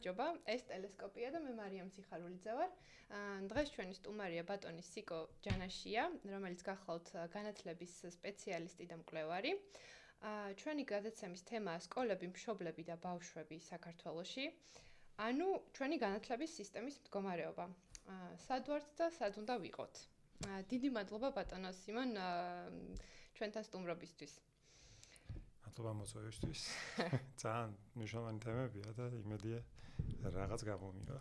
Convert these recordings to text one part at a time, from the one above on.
გამარჯობა, ეს ტელესკოპია და მე მარიამ სიხარულიძე ვარ. დღეს ჩვენი სტუმარია ბატონი სიკო ჯანაშია, რომელიც გახლავთ განათლების სპეციალისტი და მკვლევარი. ჩვენი გადაცემის თემაა სკოლები, მშობლები და ბავშვები საქართველოში. ანუ ჩვენი განათლების სისტემის მდგომარეობა. სად ვართ და სად უნდა ვიყოთ? დიდი მადლობა ბატონო სიმონ ჩვენთან სტუმრობისთვის. მადლობა მოწვევისთვის. ძალიან მნიშვნელოვანი თემებია და იმედია რაღაც გამომივა.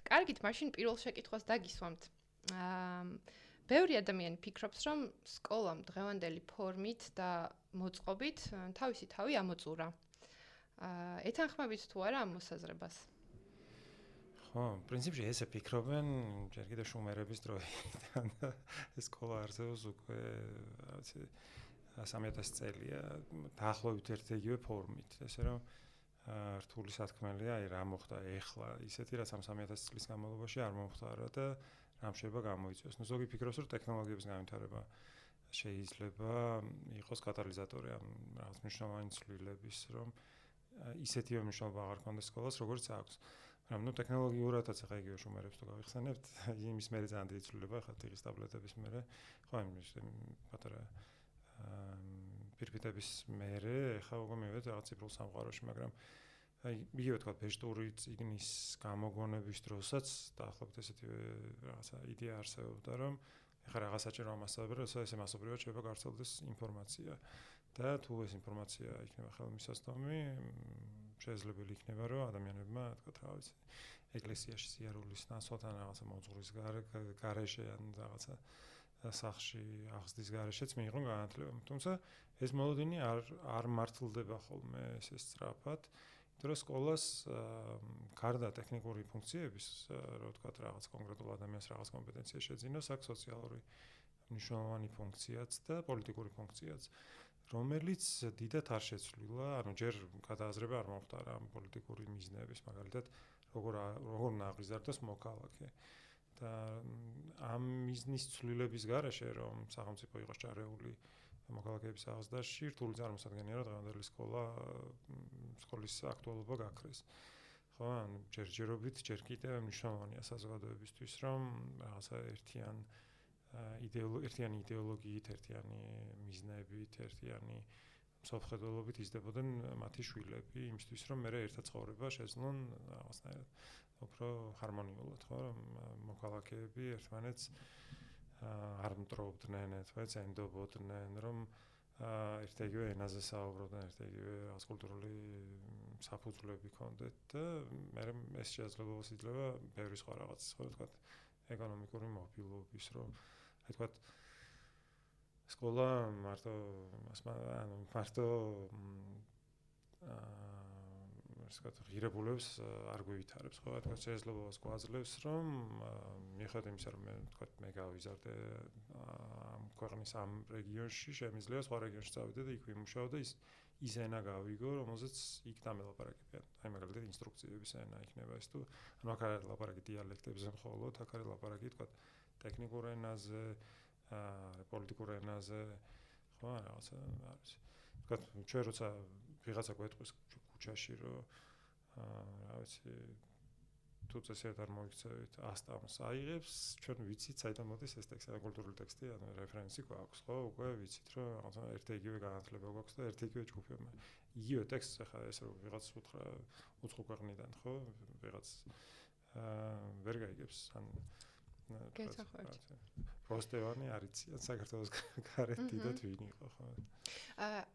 კარგით, მაშინ პირველ შეკითხვას დაგისვამთ. ბევრი ადამიანი ფიქრობს, რომ სკოლამ დღევანდელი ფორმით და მოწყობით თავისი თავი ამოწურა. ეთანხმებით თუ არა ამ მოსაზრებას? ხო, პრინციპში ესე ფიქრობენ, ჯერ კიდევ შუმერების დროიდან და ეს სკოლა არსებობს უკვე, რაღაცა 3000 წელია, დაახლოებით ერთ-იგივე ფორმით, ესე რომ რთული სათქმელია, აი რა მოხდა ეხლა, ისეთი რაც ამ 3000 წლის განმავლობაში არ მომხდარა და რამ შეიძლება გამოიწვიოს. ნუ ზოგი ფიქრობს, რომ ტექნოლოგიების განვითარება შეიძლება იყოს კატალიზატორი ამ რაღაც მნიშვნელოვანი ცვლილების, რომ ისეთივე მნიშვნელობა აღარ ქონდეს სკოლას, როგორც აქვს. მაგრამ ნუ ტექნოლოგიურადაც ახლა იგივე შუმერებს თუ გავიხსენებთ, იმის მერე ძალიან დიდი ცვლილება ხა ტიგის ტაბლეტების მერე, ხო იმის პატარა პირფიტების მერე, ხა უკვე მივედით რაღაც ციფრულ სამყაროში, მაგრამ აი იგივე თქვა ბეჟტური წიგნის გამოგონების დროსაც დაახლოებით ესეთივე რაღაცა იდეა არსებობდა, რომ ეხლა რაღაც საჭირო მასწავლებელი, როცა ესე მასობრივად შეიძლება გავრცელდეს ინფორმაცია და თუ ეს ინფორმაცია იქნება ხელმისაწვდომი, შესაძლებელი იქნება, რომ ადამიანებმა, თქვა რა ვიცი, ეკლესიაში სიარულის ნაცვლად ან რაღაცა მოძღვრის გარეშე ან რაღაცა სახში აღზრდის გარეშეც მიიღონ განათლება. თუმცა ეს მოლოდინი არ მართლდება ხოლმე ესე სწრაფად, იმიტომ რომ სკოლას გარდა ტექნიკური ფუნქციების, რა ვთქვათ, რაღაც კონკრეტულ ადამიანს რაღაც კომპეტენცია შეძინოს, აქვს სოციალური მნიშვნელოვანი ფუნქციაც და პოლიტიკური ფუნქციაც, რომელიც დიდად არ შეცვლილა, ანუ ჯერ გადააზრება არ მომხდარა ამ პოლიტიკური მიზნების, მაგალითად, როგორ უნდა აღიზარდოს მოქალაქე. და ამ მიზნის ცვლილების გარეშე, რომ სახელმწიფო იყოს ჩარეული მოქალაქეების აღზრდაში, რთული წარმოსადგენია, რომ დღევანდელი სკოლის აქტუალობა გაქრეს. ხო, ანუ ჯერჯერობით ჯერ კიდევ მნიშვნელოვანია საზოგადოებისთვის, რომ რაღაცა ერთიანი იდეოლოგიით, ერთიანი მიზნებით, ერთიანი მსოფლმხედველობით იზრდებოდნენ მათი შვილები, იმისთვის, რომ მე ერთად ცხოვრება შეძლონ რაღაცნაირად უფრო ჰარმონიულად, ხო, რომ მოქალაქეები ერთმანეთს არ მტრობდნენ, ერთმანეთს ენდობოდნენ, რომ ერთ-იგივე ენაზე საუბრობდნენ, ერთ-იგივე რაღაც კულტურული საფუძვლები ჰქონდეთ და მე ეს შესაძლებლობას იძლევა ბევრი სხვა რაღაც, ხო, ვთქვათ, ეკონომიკური მობილობის, რომ აი ვთქვათ სკოლა მარტო ღირებულებს არ გვივითარებს, ხო, თქვა შესაძლებლობას გვაძლევს, რომ მიუხედავად იმისა, რომ მე გავიზარდე ამ ქვეყნის ამ რეგიონში, შემიძლია სხვა რეგიონში წავიდე და იქ ვიმუშაო და ის ენა გავიგო, რომელზეც იქ დამელაპარაკებიან. აი მაგალითად ინსტრუქციების ენა იქნება ეს თუ ანუ აქ არის ლაპარაკი დიალექტებზე მხოლოდ, აქ არის ლაპარაკი, თქვა ტექნიკურ ენაზე, პოლიტიკურ ენაზე, ხო, რაღაცა არის. თქვა ჩვენ როცა ვიღაცა გვეტყვის ქუჩაში, რომ რა ვიცი, თუ წესიერ არ მოიქცევით, ასტამს აიღებს, ჩვენ ვიცით, საიდან მოდის ეს ტექსტი, კულტურული ტექსტი, ანუ რეფერენსი გვაქვს, ხო, უკვე ვიცით, რომ რაღაცა ერთ-იგივე განათლება გვაქვს და ერთ-იგივე ჯგუფი. იგივე ტექსტს ახლა ეს რომ ვიღაც უთხრა უცხო ქვეყნიდან, ხო, ვიღაც ვერ გაიგებს, ან გესახმებით. როსტევანი არიციან საქართველოს გარეთ დიდად ვინ იყო, ხო?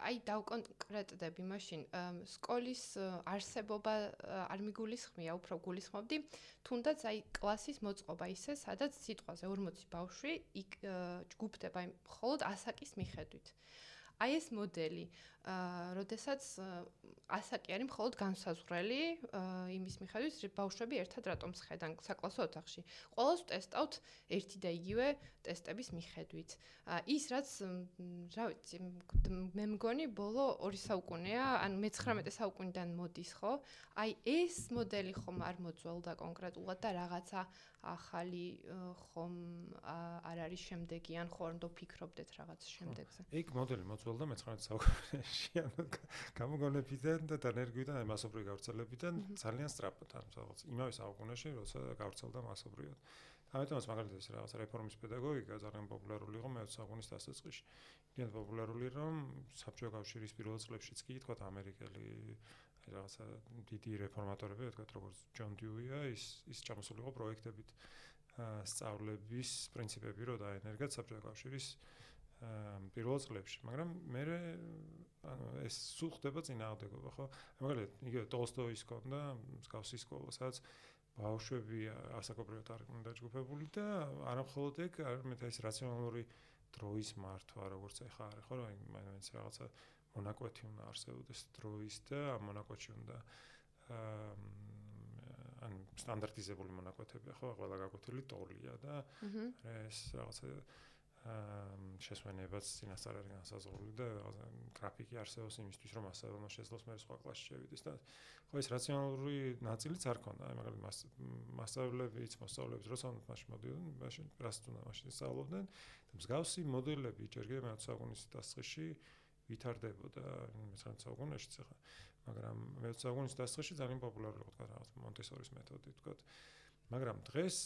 აი დავკონკრეტდები მაშინ, სკოლის არსებობა არ მიგულისხმია, უფრო გულისხმობდი, თუნდაც აი კლასის მოწყობა ისე, სადაც სიტყვაზე 40 ბავშვი ჯგუფდება მხოლოდ ასაკის მიხედვით. აი ეს მოდელი, როდესაც ასაკი არის მხოლოდ განსაზღვრელი იმის მიხედვით, რომ ბავშვები ერთად რატომ სხედან საკლასო ოთახში. ყველას ვტესტავთ ერთი და იგივე ტესტების მიხედვით. ის რაც რა ვიცი, მე მგონი ბოლო 2 საუკუნეა, ან მე-19 საუკუნიდან მოდის, ხო? აი ეს მოდელი ხომ არ მოძველდა კონკრეტულად და რაღაცა ახალი ხომ არ არის შემდეგი, ან ხო არ უნდა ვფიქრობდეთ რაღაც შემდეგზე. იქ მოდელი მოძველდა წველდა მე-19 საუკუნეში, ანუ გამოგონებიდან და ენერგიიდან, მასობრივი გავრცელებიდან ძალიან სწრაფად, ანუ რაღაც იმავე საუკუნეში, როცა გავრცელდა მასობრივად. ამიტომაც მაგალითად ეს რაღაც რეფორმის პედაგოგიკა ძალიან პოპულარული იყო მე-20 საუკუნის დასაწყისში. ძალიან პოპულარული რომ საბჭოთა კავშირის პირველ წლებშიც კი თქვა ამერიკელი რაღაცა დიდი რეფორმატორები, თქვა როგორც ჯონ დიუია, ის ჩამოსული იყო პროექტებით სწავლების პრინციპები რო დაენერგა საბჭოთა კავშირის პირველ წლებში, მაგრამ მე ანუ ეს სულ ხდება წინააღმდეგობა, ხო? მაგალითად, იგივე ტოლსტოის ჰქონდა მსგავსი სკოლა, სადაც ბავშვები ასაკობრივად არ უნდა დაჯგუფებული და არამხოლოდ ეგ, არამედ ეს რაციონალური დროის მართვა, როგორც ეხა არის, ხო, მაინც რაღაცა მონაკვეთი უნდა არსებობდეს დროის და ამ მონაკვეთში უნდა ანუ სტანდარტიზებული მონაკვეთებია, ხო, ყველა გაკვეთილი ტოლია და ეს რაღაცა შესვენებაც წინასწარ არის განსაზღვრული და გრაფიკი არსებობს იმისთვის, რომ მასწავლებლმა შეძლოს მე სხვა კლასში შევიდეს და ხო ეს რაციონალური ნაწილიც არ ქონდა, მაგალითად მასწავლებლებიც, მოსწავლეებს როცა მაშინ მოდიოდნენ, მაშინ რას თუნდა მაშინ სწავლობდნენ და მსგავსი მოდელები ჯერ კიდევ მე-20 საუკუნის დასაწყისში ვითარდებოდა მე-19 საუკუნეშიც ახლა, მაგრამ მე-20 საუკუნის დასაწყისში ძალიან პოპულარული იყო თქვა რაღაც მონტესორის მეთოდი თქვა, მაგრამ დღეს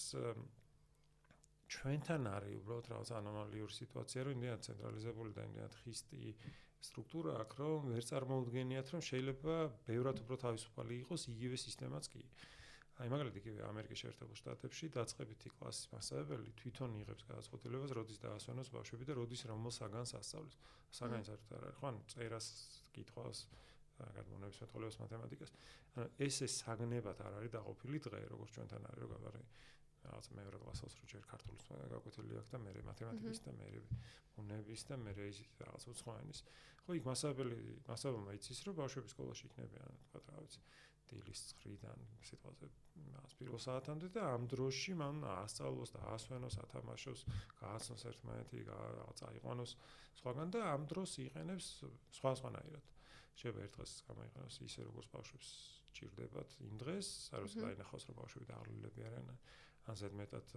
ჩვენთან არის უბრალოდ რაღაც ანომალიური სიტუაცია, რომ იმდენად ცენტრალიზებული და იმდენად ხისტი სტრუქტურა აქვს, რომ ვერ წარმოუდგენიათ, რომ შეიძლება ბევრად უფრო თავისუფალი იყოს იგივე სისტემაც კი. აი მაგალითად იგივე ამერიკის შეერთებულ შტატებში დაწყებითი კლასის მასწავლებელი თვითონ იღებს გადაწყვეტილებას, როდის დაასვენოს ბავშვები და როდის რომელ საგანს ასწავლის. საგანი საერთოდ არ არის, ხო, ანუ წერას, კითხვას, გადმონების მეტყველებას, მათემატიკას. ანუ ესე საგნებად არ არის დაყოფილი დღე, როგორც ჩვენთან არის, როგორ არის რაღაც მეორე კლასელს რო ჯერ ქართულის გაკვეთილი აქვს და მე მათემატიკის და მე უნების და მე რაღაც უცხოენის. ხო, იქ მასწავლებელმა იცის, რომ ბავშვები სკოლაში იქნებიან, თქვა რა ვიცი, დილის 9-დან სიტყვაზე რაღაც პირველ საათამდე და ამ დროში მან ასწავლოს და აასვენოს, ათამაშოს, გააცნოს ერთმანეთი, რაღაც აიყვანოს სხვაგან და ამ დროს იყენებს სხვანაირად. შეიძლება ერთ დღეს გამოიყენოს ისე, როგორც ბავშვებს ჭირდებათ იმ დღეს, არის დაინახოს, რომ ბავშვები დაღლილები არიან. ან ზედმეტად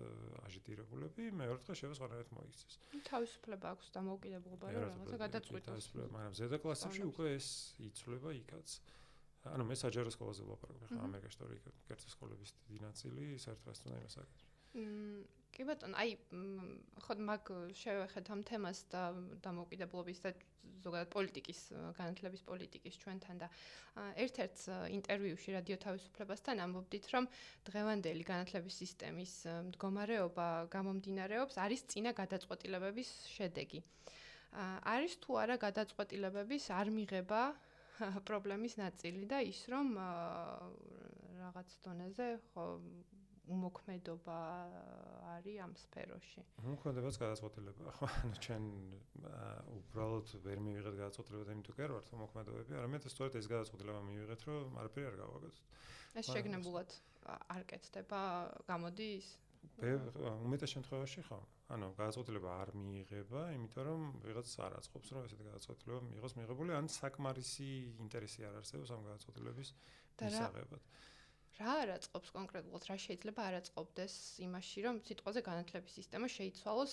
აჟიტირებულები, მეორე დღე შეიძლება სხვანაირად მოიქცეს. თავისუფლება აქვს დამოუკიდებლობა, რომ რაღაცა გადაწყვიტოს. მაგრამ ზედა კლასებში უკვე ეს იცვლება იქაც. ანუ მე საჯარო სკოლაზე ვლაპარაკობ, ხა ამერიკაში თორე კერძო სკოლების დიდი ნაწილი საერთოდ რას თუნდა იმას აკეთებს. კი ბატონო, აი ხოდ მაგ შევეხეთ ამ თემას და დამოუკიდებლობის და ზოგადად პოლიტიკის, განათლების პოლიტიკის ჩვენთან და ერთ-ერთ ინტერვიუში რადიო თავისუფლებასთან ამბობდით, რომ დღევანდელი განათლების სისტემის მდგომარეობა გამომდინარეობს არის წინა გადაწყვეტილებების შედეგი. არის თუ არა გადაწყვეტილებების არ მიღება პრობლემის ნაწილი და ის რომ რაღაც დონეზე ხო უმოქმედობა არის ამ სფეროში. უმოქმედებას გადაწყვეტილება, ხო, ანუ ჩვენ უბრალოდ ვერ მივიღეთ გადაწყვეტილება და იმიტომ კი არ ვართ უმოქმედოები, არამედ სწორედ ეს გადაწყვეტილება მივიღეთ, რომ არაფერი არ გავაკეთოთ. ეს შეგნებულად არ კეთდება, გამოდის? უმეტეს შემთხვევაში ხო. ანუ გადაწყვეტილება არ მიიღება, იმიტომ რომ ვიღაც არ აწყობს, რომ ესეთი გადაწყვეტილება მიიღოს მიღებული, ან საკმარისი ინტერესი არ არსებობს ამ გადაწყვეტილების მისაღებად. რა არ აწყობს კონკრეტულად, რა შეიძლება არ აწყობდეს იმაში, რომ სიტყვაზე განათლების სისტემა შეიცვალოს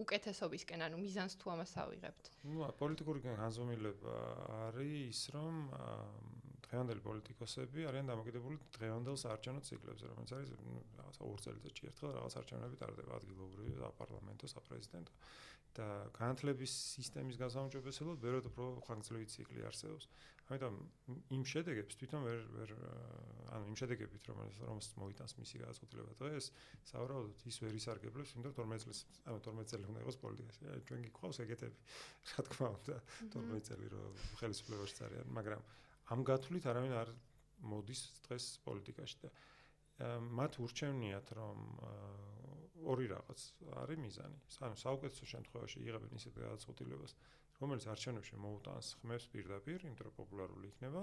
უკეთესობისკენ, ანუ მიზანს თუ ამას ავიღებთ. ნუ პოლიტიკური განზომილება არის ის, რომ დღევანდელი პოლიტიკოსები არიან დამოკიდებული დღევანდელ საარჩევნო ციკლებზე, რომელიც არის რაღაცა 2 წელიწადში ერთხელ რაღაც არჩევნები ტარდება ადგილობრივი, საპარლამენტო, საპრეზიდენტო და განათლების სისტემის გასაუმჯობესებლად ბევრად უფრო ხანგრძლივი ციკლი არსებობს. ამიტომ იმ შედეგებს თვითონ ანუ იმ შედეგებით, რომელსაც მოიტანს მისი გადაწყვეტილება დღეს, სავარაუდოდ ის ვერ ისარგებლებს, იმიტომ 12 წელი უნდა იყოს პოლიტიკაში. ჩვენ გიყვავს ეგეთები, რა თქმა უნდა, 12 წელი რომ ხელისუფლებაში არიან, მაგრამ ამ გათვლით არავინ არ მოდის დღეს პოლიტიკაში და მათ ურჩევნიათ, რომ ორი რაღაც არის მიზანი. ანუ საუკეთესო შემთხვევაში იღებენ ისეთ გადაწყვეტილებას, რომელიც არჩევნებში მოუტანს ხმებს პირდაპირ, იმიტომ რომ პოპულარული იქნება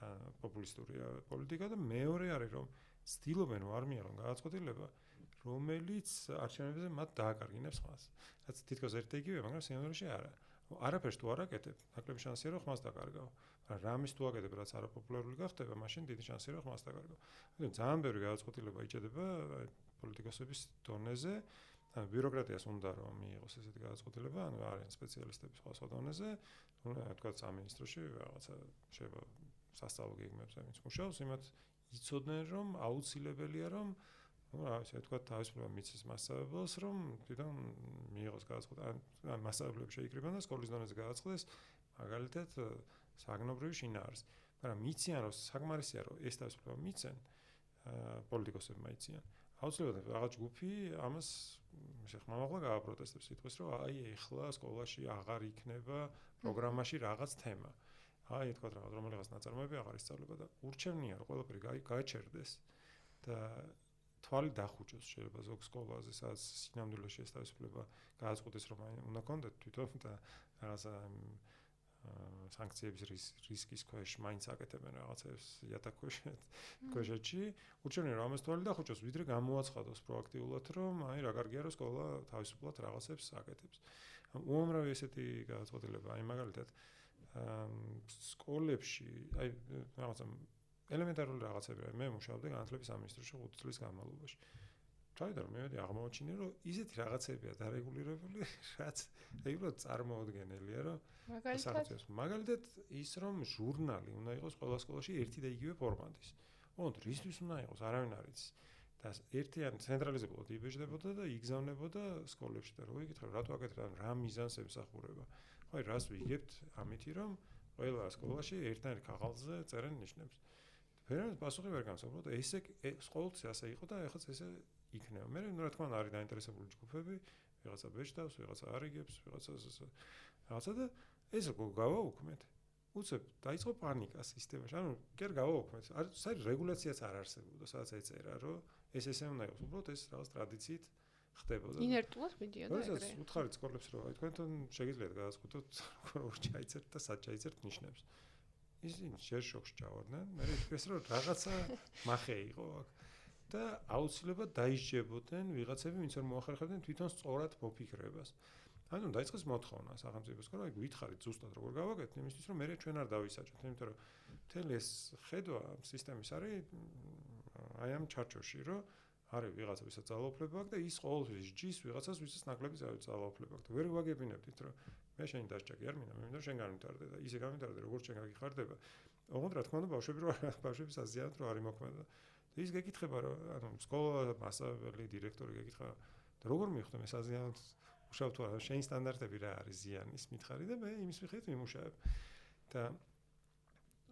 და პოპულისტურია პოლიტიკა და მეორე არის რომ ცდილობენ რომ არ მიიღონ გადაწყვეტილება, რომელიც არჩევნებზე მათ დააკარგინებს ხმას. რაც თითქოს ერთ იგივეა, მაგრამ სინამდვილეში არა. არაფერს თუ არ აკეთებ, ნაკლები შანსია რომ ხმას დაკარგავ. რამის თუ აკეთებ, რაც არაპოპულარული გახდება, მაშინ დიდი შანსია რომ ხმას დაკარგავ. ძალიან ბევრი გადაწყვეტილება იჭედება პოლიტიკოსების დონეზე ბიუროკრატიას უნდა რომ მიიღოს ესეთი გადაწყვეტილება, ანუ არიან სპეციალისტები სხვა დონეზე, თქვა სამინისტროში რაღაცა შეიძლება სასწავლო გეგმებზე ვინც მუშაობს, იმათ იცოდნენ რომ აუცილებელია რომ ესე თქვა თავისუფლება მიცეს მასწავლებელს, რომ თვითონ მიიღოს გადაწყვეტილება, ან მასწავლებლები შეიკრიბნენ და სკოლის დონეზე გადაწყდეს, მაგალითად საგნობრივი შინაარსი. მაგრამ მიციან რომ საკმარისია რომ ეს თავისუფლება მიცენ, პოლიტიკოსებმა იციან. აუცილებლად რაღაც ჯგუფი ამას შეხმამაღლა გააპროტესტებს, იტყვის რომ აი ეხლა სკოლაში აღარ იქნება პროგრამაში რაღაც თემა. აი თქვა რომელიღაც ნაწარმოები აღარ ისწავლება და ურჩევნია რომ ყველაფერი გაეჩერდეს და თვალი დახუჭოს შეიძლება ზოგ სკოლაზე, სადაც სინამდვილეში ეს თავისუფლება გადაწყვეტეს რომ უნდა კონდეთ თვითონ და რაღაცა სანქციების რისკის ქვეშ მაინც აკეთებენ რაღაცებს იატაკქვეშეთში. ურჩევნია რომ ამას თვალი დახუჭოს, ვიდრე გამოაცხადოს პროაქტიულად რომ აი რა კარგია რომ სკოლა თავისუფლად რაღაცებს აკეთებს. უამრავი ესეთი გადაწყვეტილება, აი მაგალითად სკოლებში, აი რაღაცა ელემენტარული რაღაცები, მე მუშაობდი განათლების სამინისტროში 5 წლის განმავლობაში. თავიდან მე აღმოაჩინე რომ ისეთი რაღაცებია დარეგულირებული, რაც აი უბრალოდ წარმოუდგენელია, რომ მაგალითად ის რომ ჟურნალი უნდა იყოს ყველა სკოლაში ერთი და იგივე ფორმატის. ოღონდ რისთვის უნდა იყოს, არავინ არ იცის. და ერთიან ცენტრალიზებულად იბეჭდებოდა და იგზავნებოდა სკოლებში და რო იკითხე რატო აკეთებ, რა მიზანს ემსახურება. ხო, რას ვიგებთ ამითი რომ ყველა სკოლაში ერთნაირ ქაღალდზე წერენ ნიშნებს. ფერმას პასუხი ვერ განსაკუთრებოდ ესე სკოლაში ასე იყო და ეხლა ესე იქნება. მე რა თქმა უნდა არის დაინტერესებული ჯგუფები, ვიღაცა ბეჭდავს, ვიღაცა არიგებს, ვიღაცა რაღაცა და ეს როგორ გავაუქმეთ? უცებ დაიწყო პანიკა სისტემაში. ანუ კერ გავაუქმეთ. საერთოდ რეგულაციაც არ არსებობდა, სადაც ეწერა, რომ ეს ესე უნდა იყოს. უბრალოდ ეს რაღაც ტრადიციით ხდებოდა. ინერტულად მიდიოდა ეგრე. როდესაც უთხარით სკოლებს რომ აი თქვენთან შეგიძლიათ გადაწყვეტოთ როგორ ჩაიწერთ და სად ჩაიწერთ ნიშნებს. ისინი შერ შოქს ჩავარდნენ. მე ვფიქრეს რომ რაღაცა მახე იყო აქ. და აუცილებლად დაისჯებოდნენ ვიღაცები, ვინც არ მოახერხებდნენ თვითონ სწორად მოფიქრებას. ანუ დაიწყეს მოთხოვნა სახელმწიფოსგან, რომ ვითხარით ზუსტად როგორ გავაკეთეთ, იმისთვის რომ მე ჩვენ არ დავისაჯოთ, იმიტომ რომ მთელი ეს ხედვა სისტემის არის აი ამ ჩარჩოში, რომ არის ვიღაცა ვისაც ძალაუფლება აქვს და ის ყოველთვის ჯის ვიღაცას ვისაც ნაკლები ძალაუფლება აქვს. ვერ ვაგებინებდით, რომ მე შენი დასჯაკი არ მინდა, მე მინდა შენ განვითარდე და ისე განვითარდე, როგორც შენ გაგიხარდება. ოღონდ რა თქმა უნდა, ბავშვები საზიანოთ რომ არ იმოქმედა. და ის გეკითხება, რომ ანუ სკოლა მასწავლებელი, დირექტორი გეკითხება, და როგორ მივხვდი მე საზიანოთ მუშაობ თუ არა, შენი სტანდარტები რა არის ზიანის მითხარი და მე იმის მიხედვით ვიმუშაებ. და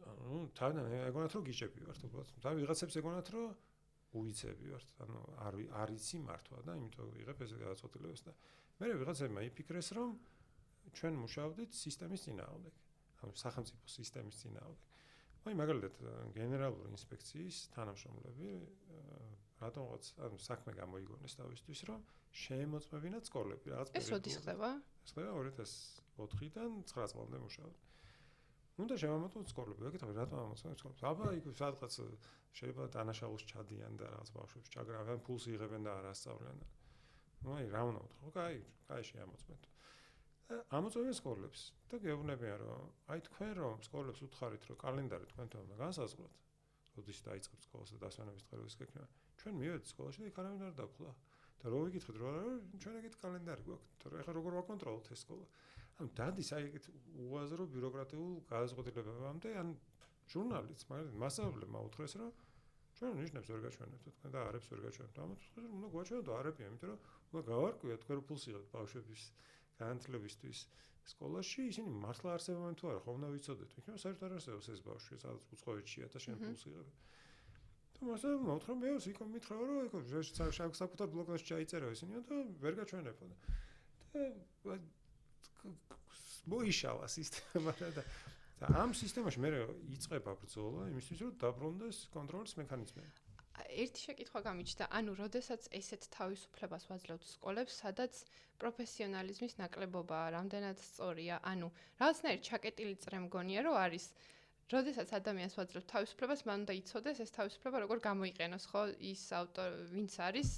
ანუ თან ეგონათ რომ გიჭები ვართ უბრალოდ. და ვიღაცებს ეგონათ რომ უიცები ვართ. ანუ არ იცი მართვა და იმიტომ ვიღებ ეს გადაწყვეტილებას და მე ვიღაცებმა იფიქრეს რომ ჩვენ მუშაობდით სისტემის წინააღმდეგ. ანუ სახელმწიფო სისტემის წინააღმდეგ. აი მაგალითად გენერალური ინსპექციის თანამშრომლები რატომღაც ანუ საქმე გამოიგონეს თავისთვის რომ შეემოწმებინათ სკოლები რაღაც ეს როდის ხდება? ეს ხდება 2004-დან 9 წლამდე მუშაობდი. უნდა შევამოწმოთ სკოლები, გეკითხები რატომ ამოწმოთ სკოლებს? აბა იქ სადღაც შეიძლება დანაშაულს ჩადიან და რაღაც ბავშვებს ჩაგრავენ, ფულს იღებენ და არ ასწავლიან. ну აი რა უნდა ვთქვა? კაი შეამოწმეთ. ამოწმებენ სკოლებს და გეუბნებიან რომ აი თქვენ რომ სკოლებს უთხარით რომ კალენდარი თქვენთან უნდა განსაზღვროთ, როდის დაიწყებს სკოლას და დასვენების დღეების გეკნება. ჩვენ მივედით სკოლაში და იქ არავინ არ დაგხვდა. და რო ვიკითხეთ რომ ჩვენ ეგეთ კალენდარი გვაქვს, თორე ეხლა როგორ ვაკონტროლოთ ეს სკოლა? ანუ დადის აი ეგეთ უაზრო ბიუროკრატიულ გადაწყვეტილებებამდე, ან ჟურნალისტს, მაგრამ მასწავლებლებმა უთხრეს რომ ჩვენ ნიშნებს ვერ გაჩვენებთ თქვენ და არებს ვერ გაჩვენებთ. ამათ უთხრეს რომ უნდა გვაჩვენოთ არებია, იმიტომ რომ უნდა გავარკვიოთ თქვენ ფულს იღებთ ბავშვების განათლებისთვის სკოლაში, ისინი მართლა არსებობენ თუ არა, ხომ უნდა ვიცოდეთ. იქნება საერთოდ არ არსებობს ეს ბავშვი, სადაც უცხოეთშია და შენ ფულს იღებ. და მასე მოთხრა მე ისე მითხრა რომ ეგ საკუთარ ბლოკნოტში ჩაიწერა ისინი და ვერ გაჩვენებოდა. და მოიშალა სისტემა და ამ სისტემაში მე იწყება ბრძოლა იმისთვის რომ დაბრუნდეს კონტროლის მექანიზმები. ერთი შეკითხვა გამიჩნდა, ანუ როდესაც ესეთ თავისუფლებას ვაძლევთ სკოლებს, სადაც პროფესიონალიზმის ნაკლებობაა, რამდენად სწორია, ანუ რაღაცნაირ ჩაკეტილი წრე მგონია, რომ არის როდესაც ადამიანს ვაძლევთ თავისუფლებას, მან უნდა იცოდეს ეს თავისუფლება როგორ გამოიყენოს, ხო, ის ვინც არის,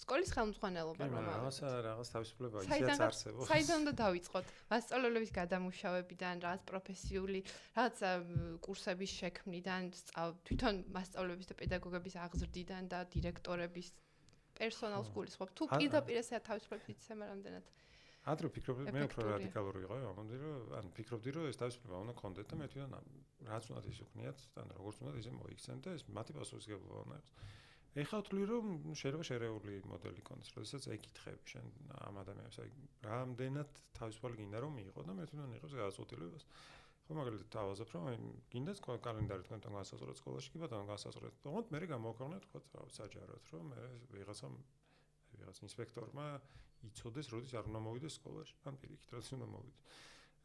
სკოლის ხელმძღვანელობა რომ არის. რაღაც თავისუფლება ისეც არსებობს. საიდან უნდა დავიწყოთ? მასწავლებლების გადამუშავებიდან, რაღაც პროფესიული, რაღაც კურსების შექმნიდან, თვითონ მასწავლებლების და პედაგოგების აღზრდიდან და დირექტორების პერსონალს გულისხმობ. თუ პირდაპირ ესეა თავისუფლების მიცემა რამდენად. ადრე ფიქრობდი, მე უფრო რადიკალური ვიყავი, ამბობდი, რომ ფიქრობდი, რომ ეს თავისუფლება უნდა კონდეთ და მე თვითონ რაც უნდა ისე ვქნიათ, როგორც უნდა ისე მოიქცენ და ეს მათი პასუხისმგებლობა უნდა იყოს. ეხლა ვთვლი, რომ შეიძლება შერეული მოდელი კონდეს, როდესაც ეკითხები შენ ამ ადამიანებს, აი რამდენად თავისუფალი გინდა რომ მიიღო და მე თვითონ იღებს გადაწყვეტილებას. ხო, მაგალითად დავაზობ, რომ აი გინდათ კალენდარი თქვენთან განსაზღვროთ სკოლაში, კი ბატონო განსაზღვრეთ. თუმცა მე გამოვაქვეყნოთ თქო, საჯაროდ, რომ მე ვიღაც ინსპექტორმა იცოდეს, როდის არ უნდა მოვიდეს სკოლაში, ან პირიქით, როდის უნდა მოვიდეს.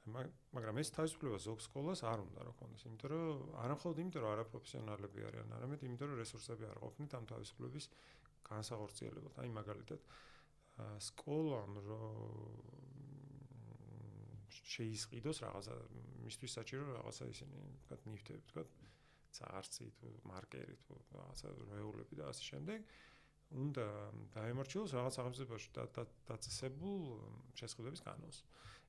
მაგრამ ეს თავისუფლება ზოგ სკოლას არ უნდა რომ ქონდეს, იმიტომ რომ არამხოლოდ იმიტომ რომ არაპროფესიონალები არიან, არამედ იმიტომ რომ რესურსები არ ყოფნით ამ თავისუფლების განსახორციელებად. აი მაგალითად სკოლამ რომ შეისყიდოს რაღაცა, მისთვის საჭირო რაღაცა ისინი, თქვათ ნივთები, თქვათ წარსი თუ მარკერი თუ რაღაცა რეულები და ასე შემდეგ. უნდა დაემორჩილოს რაღაც სახელმწიფოში დაწესებულ შესყიდვების კანონს.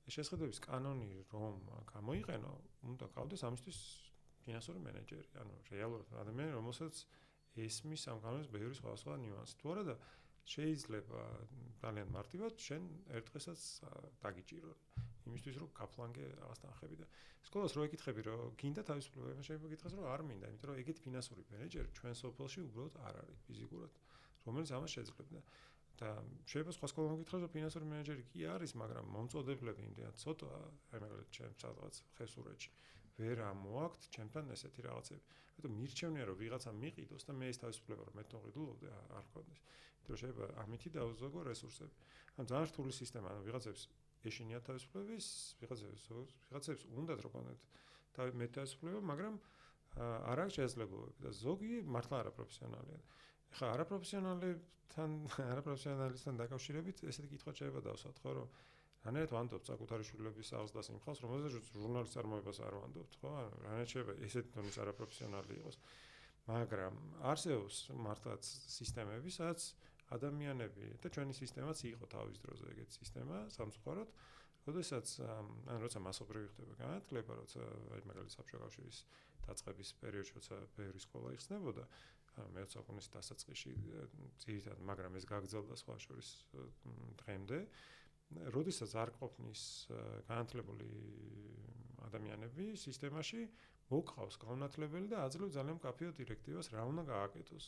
ეს შესყიდვების კანონი რომ გამოიყენო, უნდა ყავდეს ამისთვის ფინანსური მენეჯერი, ანუ რეალურად ადამიანი, რომელსაც ესმის ამ კანონის ბევრი სხვადასხვა ნიუანსი. თუ არა და შეიძლება ძალიან მარტივად შენ ერთ დღესაც დაგიჭირონ. იმისთვის რომ გაფლანგე რაღაც თანხები და სკოლას რო ეკითხები რომ გინდა თავისუფლება, შეიძლება გითხრას რომ არ მინდა, იმიტომ რომ ეგეთი ფინანსური მენეჯერი ჩვენ სოფელში უბრალოდ არ არის ფიზიკურად, რომელიც ამას შეძლებდა. და შეიძლება სხვა სკოლა მოგითხრას რომ ფინანსური მენეჯერი კი არის, მაგრამ მომწოდებლები იმდენად ცოტა, აი მაგალითად ჩემ სადღაც ხესურეთში ვერ ამოაქვთ ჩემთან ესეთი რაღაცები. იმიტომ მირჩევნია რომ ვიღაცა მიყიდოს და მე ეს თავისუფლება რომ მე თოღიდულობდი არ მქონდეს. იმიტომ რომ შეიძლება ამითი დავუზოგო რესურსები. ან ძალიან რთული სისტემა, ანუ ვიღაცებს ეშინიათ თავისუფლების, ვიღაცებს უნდათ რომ კონდეთ თავისუფლება, მაგრამ არ აქვს შესაძლებლობები და ზოგი მართლა არაპროფესიონალია. ეხლა არაპროფესიონალისთან დაკავშირებით ესეთი კითხვა შეიძლება დავსვათ, ხო, რომ რანაირად ვანდობთ საკუთარი შვილების აღზრდას იმ ხალხს, რომელზეც ჟურნალის წარმოებას არ ვანდობთ, ხო? რანაირად შეიძლება ესეთი დონის არაპროფესიონალი იყოს. მაგრამ არსებობს მართლაც სისტემები, სადაც ადამიანები და ჩვენი სისტემაც იყო თავის დროზე ეგეთი სისტემა, სამწუხაროდ, როდესაც როცა მასობრივი ხდება განათლება, როცა აი მაგალითად საბჭოთა კავშირის დაწყების პერიოდში, როცა ბევრი სკოლა იხსნებოდა, მე-20 საუკუნის დასაწყისში ძირითადად, მაგრამ ეს გაგრძელდა სხვა შორის დღემდე, როდესაც არ ყოფნის განათლებული ადამიანები სისტემაში, მოგყავს განათლებელი და აძლევს ძალიან მკაფიო დირექტივას, რა უნდა გააკეთოს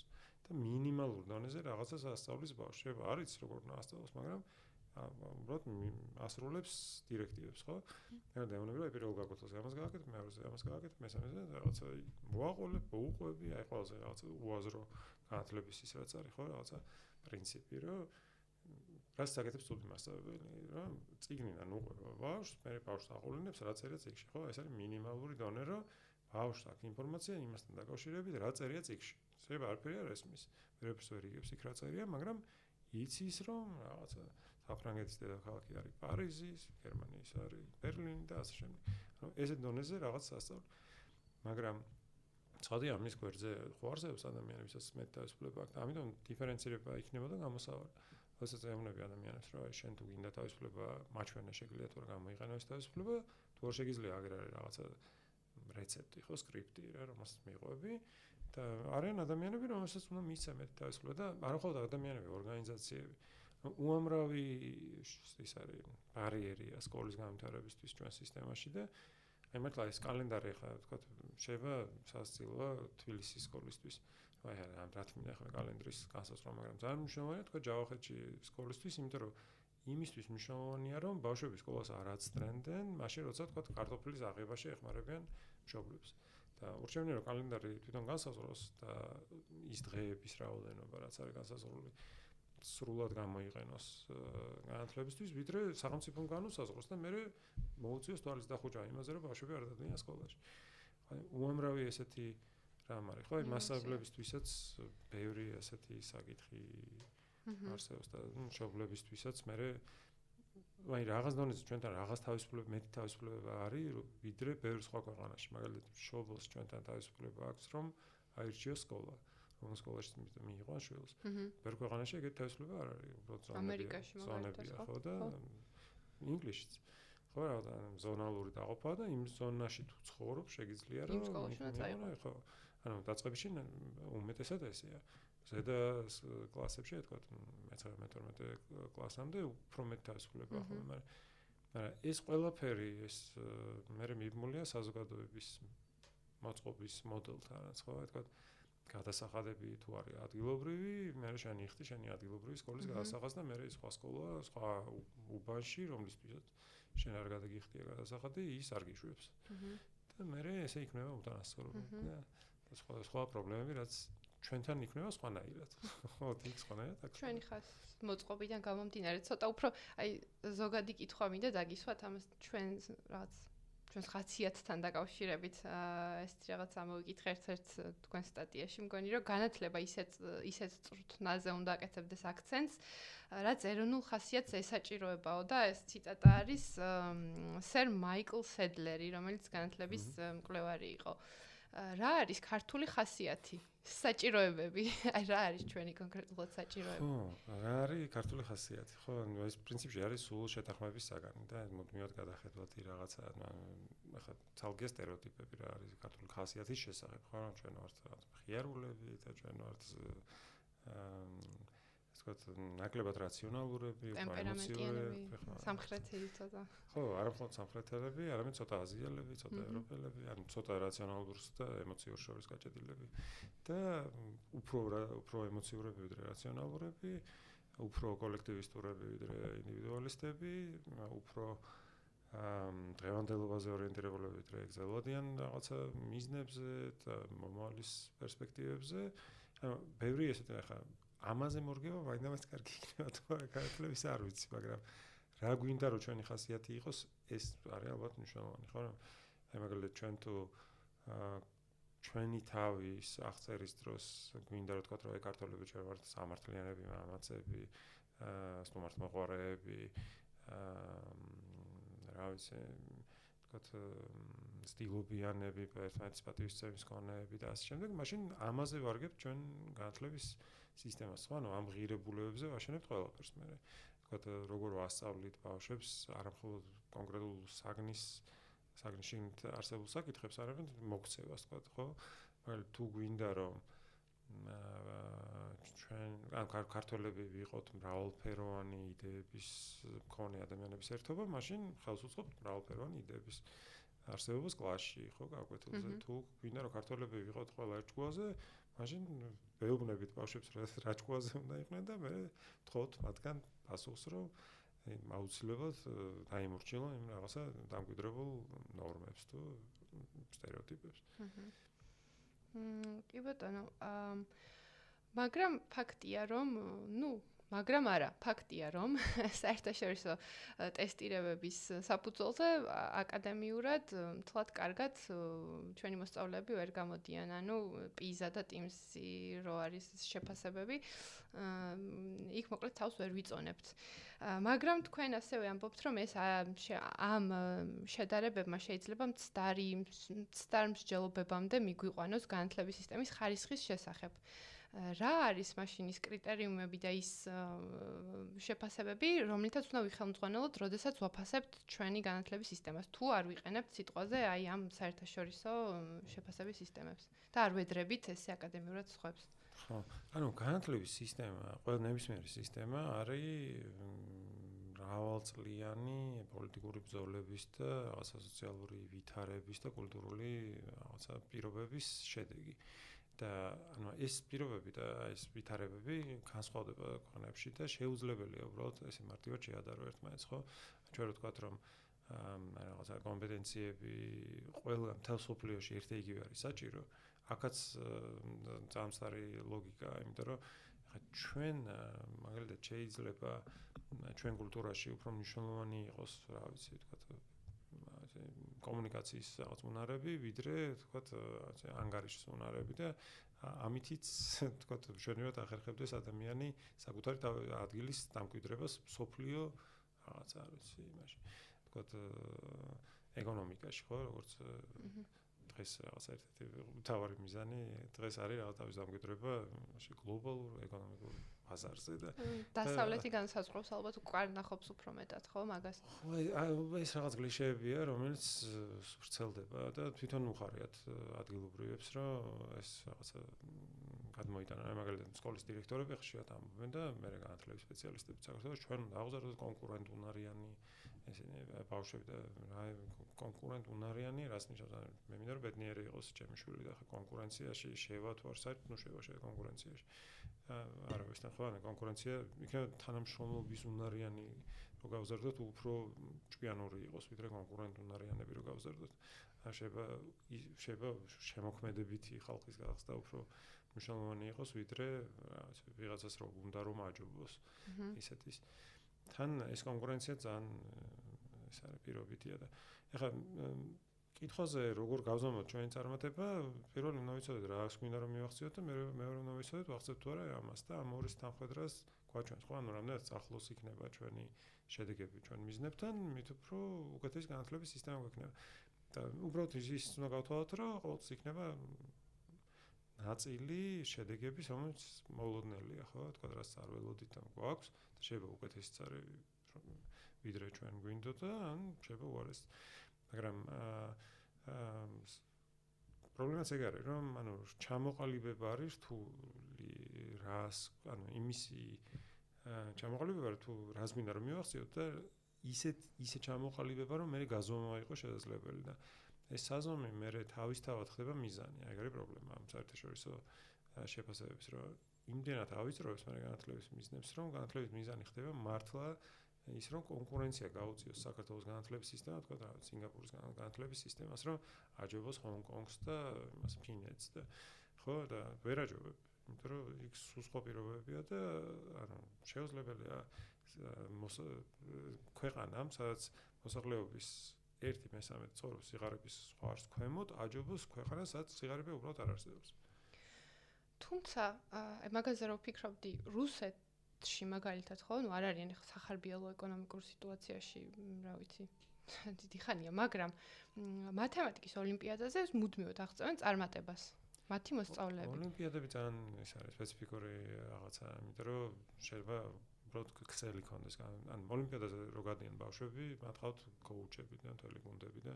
და მინიმალურ დონეზე რაღაცას ასწავლის ბავშვს. შეიძლება არ იცის როგორ უნდა ასწავლოს, მაგრამ უბრალოდ ასრულებს დირექტივებს, ხო? მე დავუნებრივ აი პირველ გაკვეთილზე ამას გააკეთებ, მეორეზე ამას გააკეთებ, მესამეზე რაღაცა მოაყოლებ, მოუყვები, აი ყველაზე რაღაცა უაზრო განათლების ის რაც არის, ხო, რაღაცა პრინციპი, რომ რაც საკეთებს სტუდი მასწავლებელი, რომ წიგნიდან უყვება ბავშვს, მე ბავშვს აყოლინებს რა წერია წიგნში, ხო? ეს არის მინიმალური დონე, რომ ბავშვს აქვს ინფორმაცია იმასთან დაკავშირებით, რა წერია წიგნში. შეიძლება არაფერი არ ესმის, ვერაფერს ვერ იგებს იქ რა წერია, მაგრამ იცის, რომ რაღაცა საფრანგეთის დედაქალაქი არის პარიზი, გერმანიის არის ბერლინი და ასე შემდეგ. ანუ ესეთ დონეზე რაღაც სასწავლო. მაგრამ ცხადია ამის გვერდზე ხო არსებობს ადამიანებისაც მეტ თავისუფლება აქვს და ამიტომ დიფერენცირება იქნებოდა გამოსავალი. როდესაც ეუბნები ადამიანებს, რომ აი შენ თუ გინდა თავისუფლება, მაჩვენე შეგიძლია თუ რა გამოიყენო ეს თავისუფლება, თუ არ შეგიძლია აგერ არის რაღაცა რეცეპტი, ხო, სკრიპტი რა, რომელსაც მიყვები და არიან ადამიანები, რომელსაც უნდა მისცე მეტ თავისუფლება და არა მხოლოდ ადამიანები, ორგანიზაციები. უამრავი ის არის ბარიერია სკოლის განვითარებისთვის ჩვენ სისტემაში და აი მართლა ეს კალენდარი ხა თქვა შეიძლება სასწილოა თბილისის სკოლისთვის. აი რა თქმა უნდა კალენდრის განსაზღვრა, მაგრამ ძალიან მნიშვნელოვანია თქვა ჯავახეთში სკოლისთვის, იმიტომ რომ იმისთვის მნიშვნელოვანია რომ ბავშვები სკოლას არ აცდრენდნენ, მაშინ როცა თქვა კარტოფილის აღებაში ეხმარებიან მშობლებს. და ურჩევნია რომ კალენდარი თვითონ განსაზღვროს და ის დღეების რაოდენობა რაც არის განსაზღვრული სრულად გამოიყენოს განათლებისთვის, ვიდრე სახელმწიფომ განუსაზღვროს და მე მოუწიოს თვალის დახუჭა იმაზე, რომ ბავშვები არ დადიან სკოლაში. აი უამრავი ესეთი რამ არის, ხო, მასშტაბლებისთვისაც ბევრი ესეთი საკითხი არსებობს და მშობლებისთვისაც მე აი რაღაც დონეზე ჩვენთან რაღაც თავისუფლება, მეტი თავისუფლება არის, ვიდრე ბევრ სხვა ქვეყანაში. მაგალითად, მშობელს ჩვენთან თავისუფლება აქვს, რომ აირჩიოს სკოლა. რომ სკოლაში მიიღოს შვილს. ბევრ ქვეყანაში ეგეთი თავისუფლება არ არის, უბრალოდ ზონებია, ხო და ინგლისშიც. ხო, რა, ზონალური დაყოფა და იმ ზონაში თუ ცხოვრობ, შეგიძლია რომ იმ სკოლაში უნდა წაიღო. ხო. ანუ დაწყებაში უმეტესად ესეა. ზედა კლასებში, თქვა მე-12 კლასამდე უფრო მეტ დაასრულებია ხოლმე, მაგრამ ეს ყველაფერი ეს მე მიბმულია საზოგადოების მოწყობის მოდელთანაც, ხო, თქვა გადასახადები თუ არის ადგილობრივი, მე შენი იხდი შენი ადგილობრივი სკოლის გადასახადს და მე სხვა სკოლა, სხვა უბანში, რომლისთვისაც შენ არ გადაგიხდია გადასახადი, ის არ გიშვებს. და მე ესე იქნება უდანასწორობა და სხვა პრობლემები, რაც ჩვენთან იქნება სხვანაირად. ხო, იქ სხვანაირად აქ. ჩვენი ხას მოწყობიდან გამომდინარე, ცოტა უფრო აი ზოგადი კითხვა მინდა დაგისვათ ამას ჩვენს ჩვენს ხასიათთან დაკავშირებით ესეთი რაღაც ამოვიკითხე ერთ-ერთ თქვენ სტატიაში მგონი რომ განათლება ისეთ წრთნაზე უნდა აკეთებდეს აქცენტს რაც ეროვნულ ხასიათს ესაჭიროებაო და ეს ციტატა არის სერ მაიკლ სედლერი რომელიც განათლების მკვლევარი იყო რა არის ქართული ხასიათი საჭიროებები აი რა არის ჩვენი კონკრეტულად საჭიროება ხო რა არის ქართული ხასიათი ხო ეს პრინციპში არის სულ შეთანხმების საგანი და მუდმივად გადახედვადი რაღაცა ახლა ცალკე სტერეოტიპები რა არის ქართული ხასიათის შესახებ ხო ჩვენ ვართ ხიარულები და ჩვენ ვართ ასე ნაკლებად რაციონალურები, ტემპერამენტიანები, სამხრეთელი ცოტა. ხო, არა მხოლოდ სამხრეთელები, არამედ ცოტა აზიელები, ცოტა ევროპელები, ანუ ცოტა რაციონალურს და ემოციურ შორის გაჭედილები და უფრო ემოციურები ვიდრე რაციონალურები, უფრო კოლექტივისტურები ვიდრე ინდივიდუალისტები, უფრო დღევანდელობაზე ორიენტირებულები ვიდრე გრძელვადიან რაღაცა მიზნებზე და მომავლის პერსპექტივებზე. ანუ ბევრი ესეთი ახლა ამაზე მორგება მაინდამაც კარგი იქნება თუ არა განათლების არ ვიცი მაგრამ რა გვინდა რომ ჩვენი ხასიათი იყოს ეს არის ალბათ მნიშვნელოვანი ხო რომ აი მაგალითად ჩვენ თუ ჩვენი თავის აღწერის დროს გვინდა რომ თქვა რომ აი ქართველები ჩვენ ვართ სამართლიანები მამაცები სტუმართმოყვარეები რა ვიცი თქვა სტილობიანები ერთმანეთის პატივისცემის მქონეები და ასე შემდეგ მაშინ ამაზე ვარგებთ ჩვენ განათლების სისტემას, ხო, ანუ ამ ღირებულებებზე ვაშენებთ ყველაფერს მე. თქვათ, როგორ ვასწავლით ბავშვებს არა მხოლოდ კონკრეტულ საგნიშში არსებულ საკითხებს, არამედ მოქცევას, თქვათ, ხო? მაგრამ თუ გვინდა რომ ჩვენ ან ქართველები ვიყოთ მრავალფეროვანი იდეების მქონე ადამიანების ერთობა, მაშინ ხელს უწყობთ მრავალფეროვანი იდეების არსებობას კლასში, ხო, გაკვეთილზე. თუ გვინდა რომ ქართველები ვიყოთ ყველა ერთ ჯგუფზე, მაშინ ვეუბნებით ბავშვებს რა ჯგუფზე უნდა იყვნენ და მე ვთხოვთ მათგან პასუხს რომ აუცილებლად დაიმორჩილონ იმ რაღაცა დამკვიდრებულ ნორმებს თუ სტერეოტიპებს. კი ბატონო, მაგრამ ფაქტია რომ, მაგრამ არა, ფაქტია რომ საერთაშორისო ტესტირებების საფუძველზე აკადემიურად თლად კარგად ჩვენი მოსწავლეები ვერ გამოდიან, ანუ პიზა და ტიმსი რო არის შეფასებები, იქ მოკლედ თავს ვერ ვიწონებთ. მაგრამ თქვენ ასევე ამბობთ, რომ ეს ამ შედარებებმა შეიძლება მცდარ მსჯელობებამდე მიგვიყვანოს განათლების სისტემის ხარისხის შესახებ. რა არის მაშინ ის კრიტერიუმები და ის შეფასებები, რომლითაც უნდა ვიხელმძღვანელოთ, როდესაც ვაფასებთ ჩვენი განათლების სისტემას, თუ არ ვიყენებთ სიტყვაზე აი ამ საერთაშორისო შეფასების სისტემებს და არ ვედრებით ესე აკადემიურად სხვებს. ხო, ანუ განათლების სისტემა, ყველა ნებისმიერი სისტემა არის მრავალწლიანი პოლიტიკური ბრძოლების და რაღაცა სოციალური ვითარების და კულტურული რაღაცა პირობების შედეგი. და ანუ ეს პირობები და ეს ვითარებები განსხვავდება ქვეყნებში და შეუძლებელია უბრალოდ ესე მარტივად შეადარო ერთმანეთს, ხო? ჩვენ რო ვთქვათ, რომ რაღაცა კომპეტენციები ყველა მთელ სოფლიოში ერთ-ერთი არის საჭირო, აქაც წამსარი ლოგიკა, იმიტომ რომ ხა ჩვენ მაგალითად შეიძლება ჩვენ კულტურაში უფრო მნიშვნელოვანი იყოს, რა ვიცი, ვთქვათ, კომუნიკაციის რაღაც უნარები, ვიდრე ვთქვათ, ანგარიშის უნარები და ამითიც ვთქვათ, მშვენივრად ახერხებდეს ადამიანი საკუთარი ადგილის დამკვიდრებას სოფლიო რაღაც არ ვიცი, იმაში. ვთქვათ, ეკონომიკაში, ხო, როგორც დღეს რაღაც ერთ-ერთი მთავარი მიზანი დღეს არის რაღაც თავის დამკვიდრება იმაში გლობალურ ეკონომიკურ ბაზარზე და დასავლეთი განსაზღვრავს ალბათ უკან ნახობს უფრო მეტად, ხო, მაგას. ხო, ეს რაღაც კლიშეებია, რომელიც ვრცელდება და თვითონ უხარიათ ადგილობრივებს, რომ ეს რაღაცა გადმოიტანა, მაგალითად, სკოლის დირექტორები ხშირად ამბობენ და მე განათლების სპეციალისტები საქართველოს ჩვენ უნდა აღზარდოთ კონკურენტ უნარიანი ესენი ბავშვები და კონკურენტ უნარიანი, რას ნიშნავს? მე მინდა რომ ბედნიერი იყოს ჩემი შვილი და ხა კონკურენციაში შევა თუ არ საერთოდ შევა კონკურენციაში. არა ვესთან ხო, კონკურენცია იქნება თანამშრომლობის უნარიანი რო გავზარდოთ, უფრო ჭკვიანური იყოს, ვიდრე კონკურენტ უნარიანები რო გავზარდოთ. შეიძლება შემოქმედებითი ხალხის გახსნა უფრო მნიშვნელოვანი იყოს, ვიდრე ვიღაცას რო უნდა რომ აჯობოს ისეთის. თან ეს კონკურენცია ძალიან ეს არის პირობითია და ეხლა კითხვაზე როგორ გავზომოთ ჩვენი წარმატება, პირველი უნდა ვიცოდეთ რა აქვს გვინდა რომ მივახციოთ და მეორე უნდა ვიცოდეთ ვახცევთ თუ არა ამას და ამ ორის თანხმედრას გვაჩვენს ხო, ანუ რამდენად ახლოს იქნება ჩვენი შედეგები ჩვენ მიზნებთან, მით უფრო უკეთესი განათლების სისტემა გვექნება. და უბრალოდ ის უნდა გავთვალოთ, რომ ყოველთვის იქნება ნაწილი შედეგების, რომელიც მოულოდნელია, ხო, თქვა რაც არ ველოდით და გვაქვს და შეიძლება უკეთესიც არის ვიდრე ჩვენ გვინდოდა, ან შეიძლება უარეს. მაგრამ პრობლემაც ეგ არის, რომ ანუ ჩამოყალიბება არის რთული რას, ანუ იმისი ჩამოყალიბება არის თუ რას მინდა რომ მივახციოთ და ისე ჩამოყალიბება რომ მე გაზომა იყოს შესაძლებელი და ეს საზომი მე თავისთავად ხდება მიზანი. ეგ არის პრობლემა ამ საერთაშორისო შეფასებების, რომ იმდენად ავიწროებს მე განათლების მიზნებს, რომ განათლების მიზანი ხდება მართლა ის რომ კონკურენცია გაუწიოს საქართველოს განათლების სისტემა, თქვა რა, სინგაპურის განათლების სისტემას, რომ აჯობოს ჰონგ-კონგს და იმას ფინეთს და ხო და ვერ აჯობებ, იმიტომ რომ იქ სუსხო პირობებია და ანუ შეუძლებელია ქვეყანამ, სადაც მოსახლეობის 1/3 ცხოვრობს სიღარიბის ზღვარს ქვემოთ, აჯობოს ქვეყანას, სადაც სიღარიბე უბრალოდ არ არსებობს. თუმცა, მაგაზე რო ვფიქრობდი, რუსეთში მაგალითად ხო, არ არიან სახარბიელო ეკონომიკურ სიტუაციაში, რა ვიცი, დიდი ხანია, მაგრამ მათემატიკის ოლიმპიადაზე მუდმივად აღწევენ წარმატებას. მათი მოსწავლეები. ოლიმპიადები ძალიან ეს არის სპეციფიკური რაღაცა, იმიტომ რომ შეიძლება უბრალოდ ქსელი კონდეს. ან ოლიმპიადაზე რო გადიან ბავშვები, მათ ყავთ კოუჩები და მთელი გუნდები და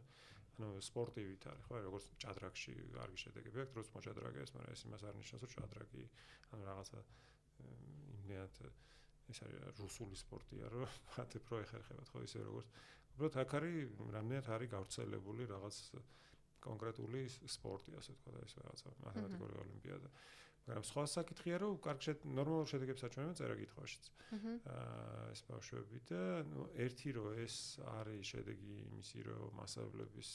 ანუ სპორტივით არის, ხო, როგორც ჭადრაკში კარგი შედეგები აქვს, დროს მოჭადრაკეს, მაგრამ ეს იმას არ ნიშნავს, რომ ჭადრაკი ანუ რაღაცა იმდენად ეს არის რუსული სპორტია, რომ მათ პრო ეხერხებათ, ხო, ისე როგორც უბრალოდ აქ არის რამდენად არის გავრცელებული რაღაც კონკრეტული სპორტი, ასე ვთქვა და ეს რაღაცა მათემატიკური ოლიმპიადა. მაგრამ სხვა საკითხია, რომ კარგ ნორმალურ შედეგებს აჩვენებენ წერა-კითხვაშიც. ეს ბავშვები და ნუ ერთი რომ ეს არის შედეგი იმისი, რომ მასწავლებლების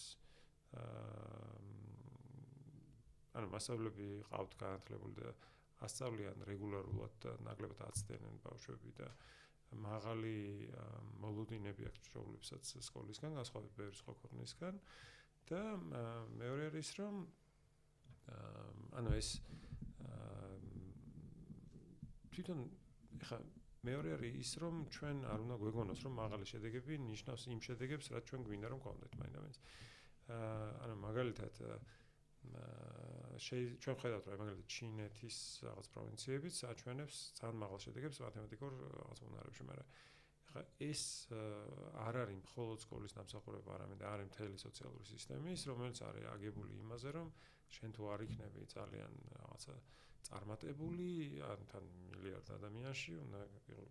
ანუ მასწავლებლები ყავთ განათლებული და ასწავლიან რეგულარულად და ნაკლებად აცდენენ ბავშვები და მაღალი მოლოდინები აქვს მშობლებსაც სკოლისგან, განსხვავებით ბევრი სხვა ქვეყნისგან და მეორე არის რომ ანუ ეს თვითონ ეხა მეორე არის ის რომ ჩვენ არ უნდა გვეგონოს რომ მაღალი შედეგები ნიშნავს იმ შედეგებს რაც ჩვენ გვინდა რომ გქონდეთ მაინდა-მაინც ანუ მაგალითად ჩვენ ხედავთ რომ მაგალითად ჩინეთის რაღაც პროვინციებიც აჩვენებს ძალიან მაღალ შედეგებს მათემატიკურ რაღაც უნარებში, მაგრამ ეხა ეს არ არის მხოლოდ სკოლის დამსახურება, არამედ არის მთელი სოციალური სისტემის, რომელიც არის აგებული იმაზე, რომ შენ თუ არ იქნები ძალიან რაღაცა წარმატებული, ან თან მილიარდ ადამიანში უნდა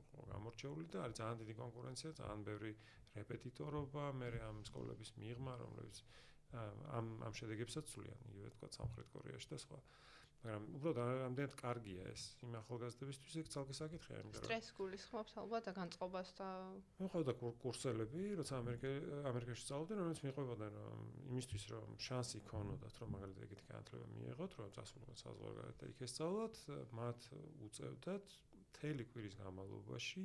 იყო გამორჩეული და არის ძალიან დიდი კონკურენცია, ძალიან ბევრი რეპეტიტორობა, მე ამ სკოლების მიღმა, რომლებიც ამ შედეგებსაც ცვლიან, იგივე თქვა სამხრეთ კორეაში და სხვა. მაგრამ უბრალოდ ამდენად კარგია ეს იმ ახალგაზრდებისთვის ეგ ცალკე საკითხია, იმიტომ რომ სტრესს გულისხმობს ალბათ და განწყობას და მოხდა კურსელები, როცა ამერიკაში სწავლობდნენ, რომელიც მიყვებოდნენ იმისთვის, რომ შანსი ქონოდათ, რომ მაგალითად ეგეთი განათლება მიიღოთ, რომ წასულიყო საზღვარგარეთ და იქ ესწავლათ, მათ უწევდათ მთელი კვირის განმავლობაში,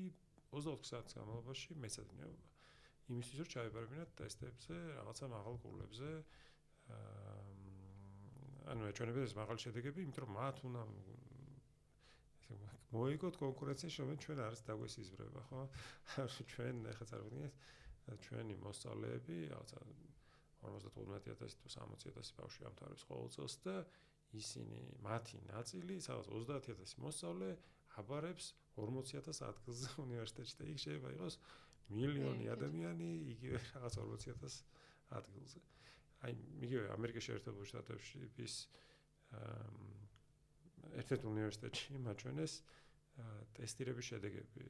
24 საათის განმავლობაში მეცადინეობა. იმისთვის რომ ჩაებარებინათ ტესტებზე, რაღაცა მაღალ კურსებზე. ანუ ეჩვენებათ ეს მაღალი შედეგები, იმიტომ რომ მათ უნდა მოიგოთ კონკურენცია, რომელიც ჩვენ არის დაგვესიზრება, ხო? ჩვენ ახლა წარმოგიდგენთ, ჩვენი მოსწავლეები, რაღაცა 55,000 თუ 60,000 ბავშვი ამთავრებს ყოველ წელს და ისინი მათი ნაწილი, სადაც 30,000 მოსწავლე აბარებს 40,000 ადგილზე უნივერსიტეტში და იქ შეიძლება იყოს მილიონი ადამიანი იგივე რაღაც 40,000 ადგილზე. აი, იგივე ამერიკის შეერთებულ შტატებში ის ერთ-ერთ უნივერსიტეტში მაჩვენეს ტესტირების შედეგები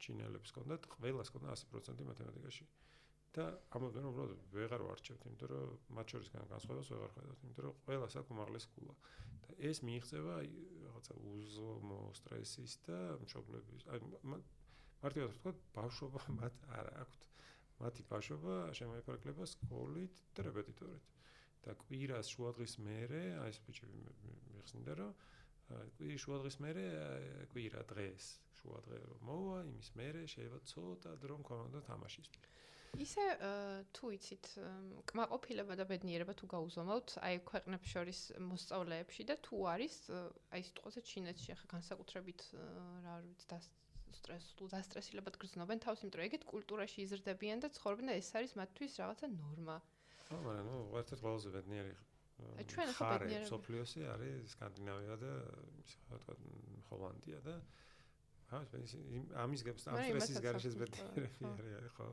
ჩინელებს ჰქონდათ, ყველას ჰქონდა 100% მათემატიკაში. და ამბობდნენ, რომ უბრალოდ ვეღარ ვარჩევთ, იმიტომ რომ მათ შორის განსხვავებას ვეღარ ხედავთ, იმიტომ რომ ყველას აქვს უმაღლესი სკოლა. და ეს მიიღწევა რაღაცა უზომო სტრესის და მშობლების, მარტივად ვთქვათ, ბავშვობა მათ არ აქვთ. მათი ბავშვობა შემოიფარგლება სკოლით და რეპეტიტორით. და კვირას შუადღის მერე, აი ეს ბიჭები მიხსნიდა, რომ კვირის შუადღის მერე, კვირა დღეს შუადღე რომ მოვა, იმის მერე შეიძლება ცოტა დრო მქონოდა თამაშის. ისე თუ იცით, კმაყოფილება და ბედნიერება თუ გაუზომავთ, აი ქვეყნებს შორის მოსწავლეებში და თუ არის, აი სიტყვაზე ჩინეთში ახლა განსაკუთრებით რა ვიცი, დასტრესილებად გრძნობენ თავს, იმიტომ რომ ეგეთ კულტურაში იზრდებიან და ცხოვრობენ და ეს არის მათთვის რაღაცა ნორმა. მაგრამ ერთ-ერთი ყველაზე ბედნიერი ჩვენ ახლა ბედნიერები სოფლიოსი არის სკანდინავია და ისე ვთქვათ ჰოლანდია და ამის სტრესის გარეშეც ბედნიერები არის, ხო?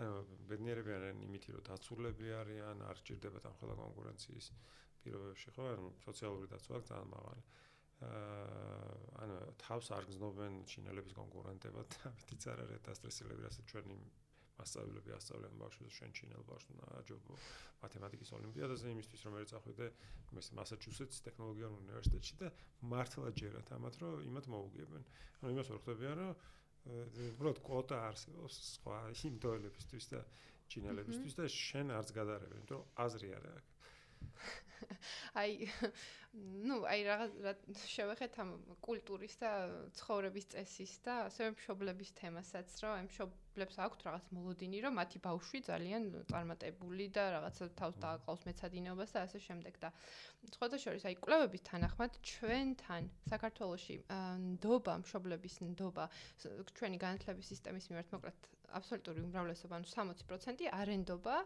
ანუ ბედნიერები არიან იმით, რომ დაცულები არიან, არ სჭირდებათ ამ ყველა კონკურენციის პირობებში, ხო? ანუ სოციალური დაცვა აქვს ძალიან მაღალი. ანუ თავს არ გრძნობენ ჩინელების კონკურენტებად და ამიტიც არ არის დასტრესილები, რასაც ჩვენი მასწავლებლები ასწავლიან ბავშვებს, ჩვენ ჩინელ ბავშვს უნდა აჯობო მათემატიკის ოლიმპიადაზე იმისთვის, რომ ერთ წახვიდე მასაჩუსეტსის ტექნოლოგიურ უნივერსიტეტში და მართლა ჯერათ ამათ, რომ იმათ მოუგებენ. ანუ იმას ვერ ხვდებიან, რომ უბრალოდ კვოტა არსებობს სხვა ინდოელებისთვის და ჩინელებისთვის და შენ არც გადარევენ, იმიტომ რომ აზრი არ აქვს. აი რაღაც შევეხეთ ამ კულტურის და ცხოვრების წესის და ასევე მშობლების თემასაც, რომ ამ მშობლებს აქვთ რაღაც მოლოდინი, რომ მათი ბავშვი ძალიან წარმატებული და რაღაცა თავს დააყავს მეცადინეობას და ასე შემდეგ და სხვადასხვა აი კვლევების თანახმად ჩვენთან საქართველოში ნდობა, მშობლების ნდობა ჩვენი განათლების სისტემის მიმართ მოკლედ აბსოლუტური უმრავლესობა, ანუ 60% არ ენდობა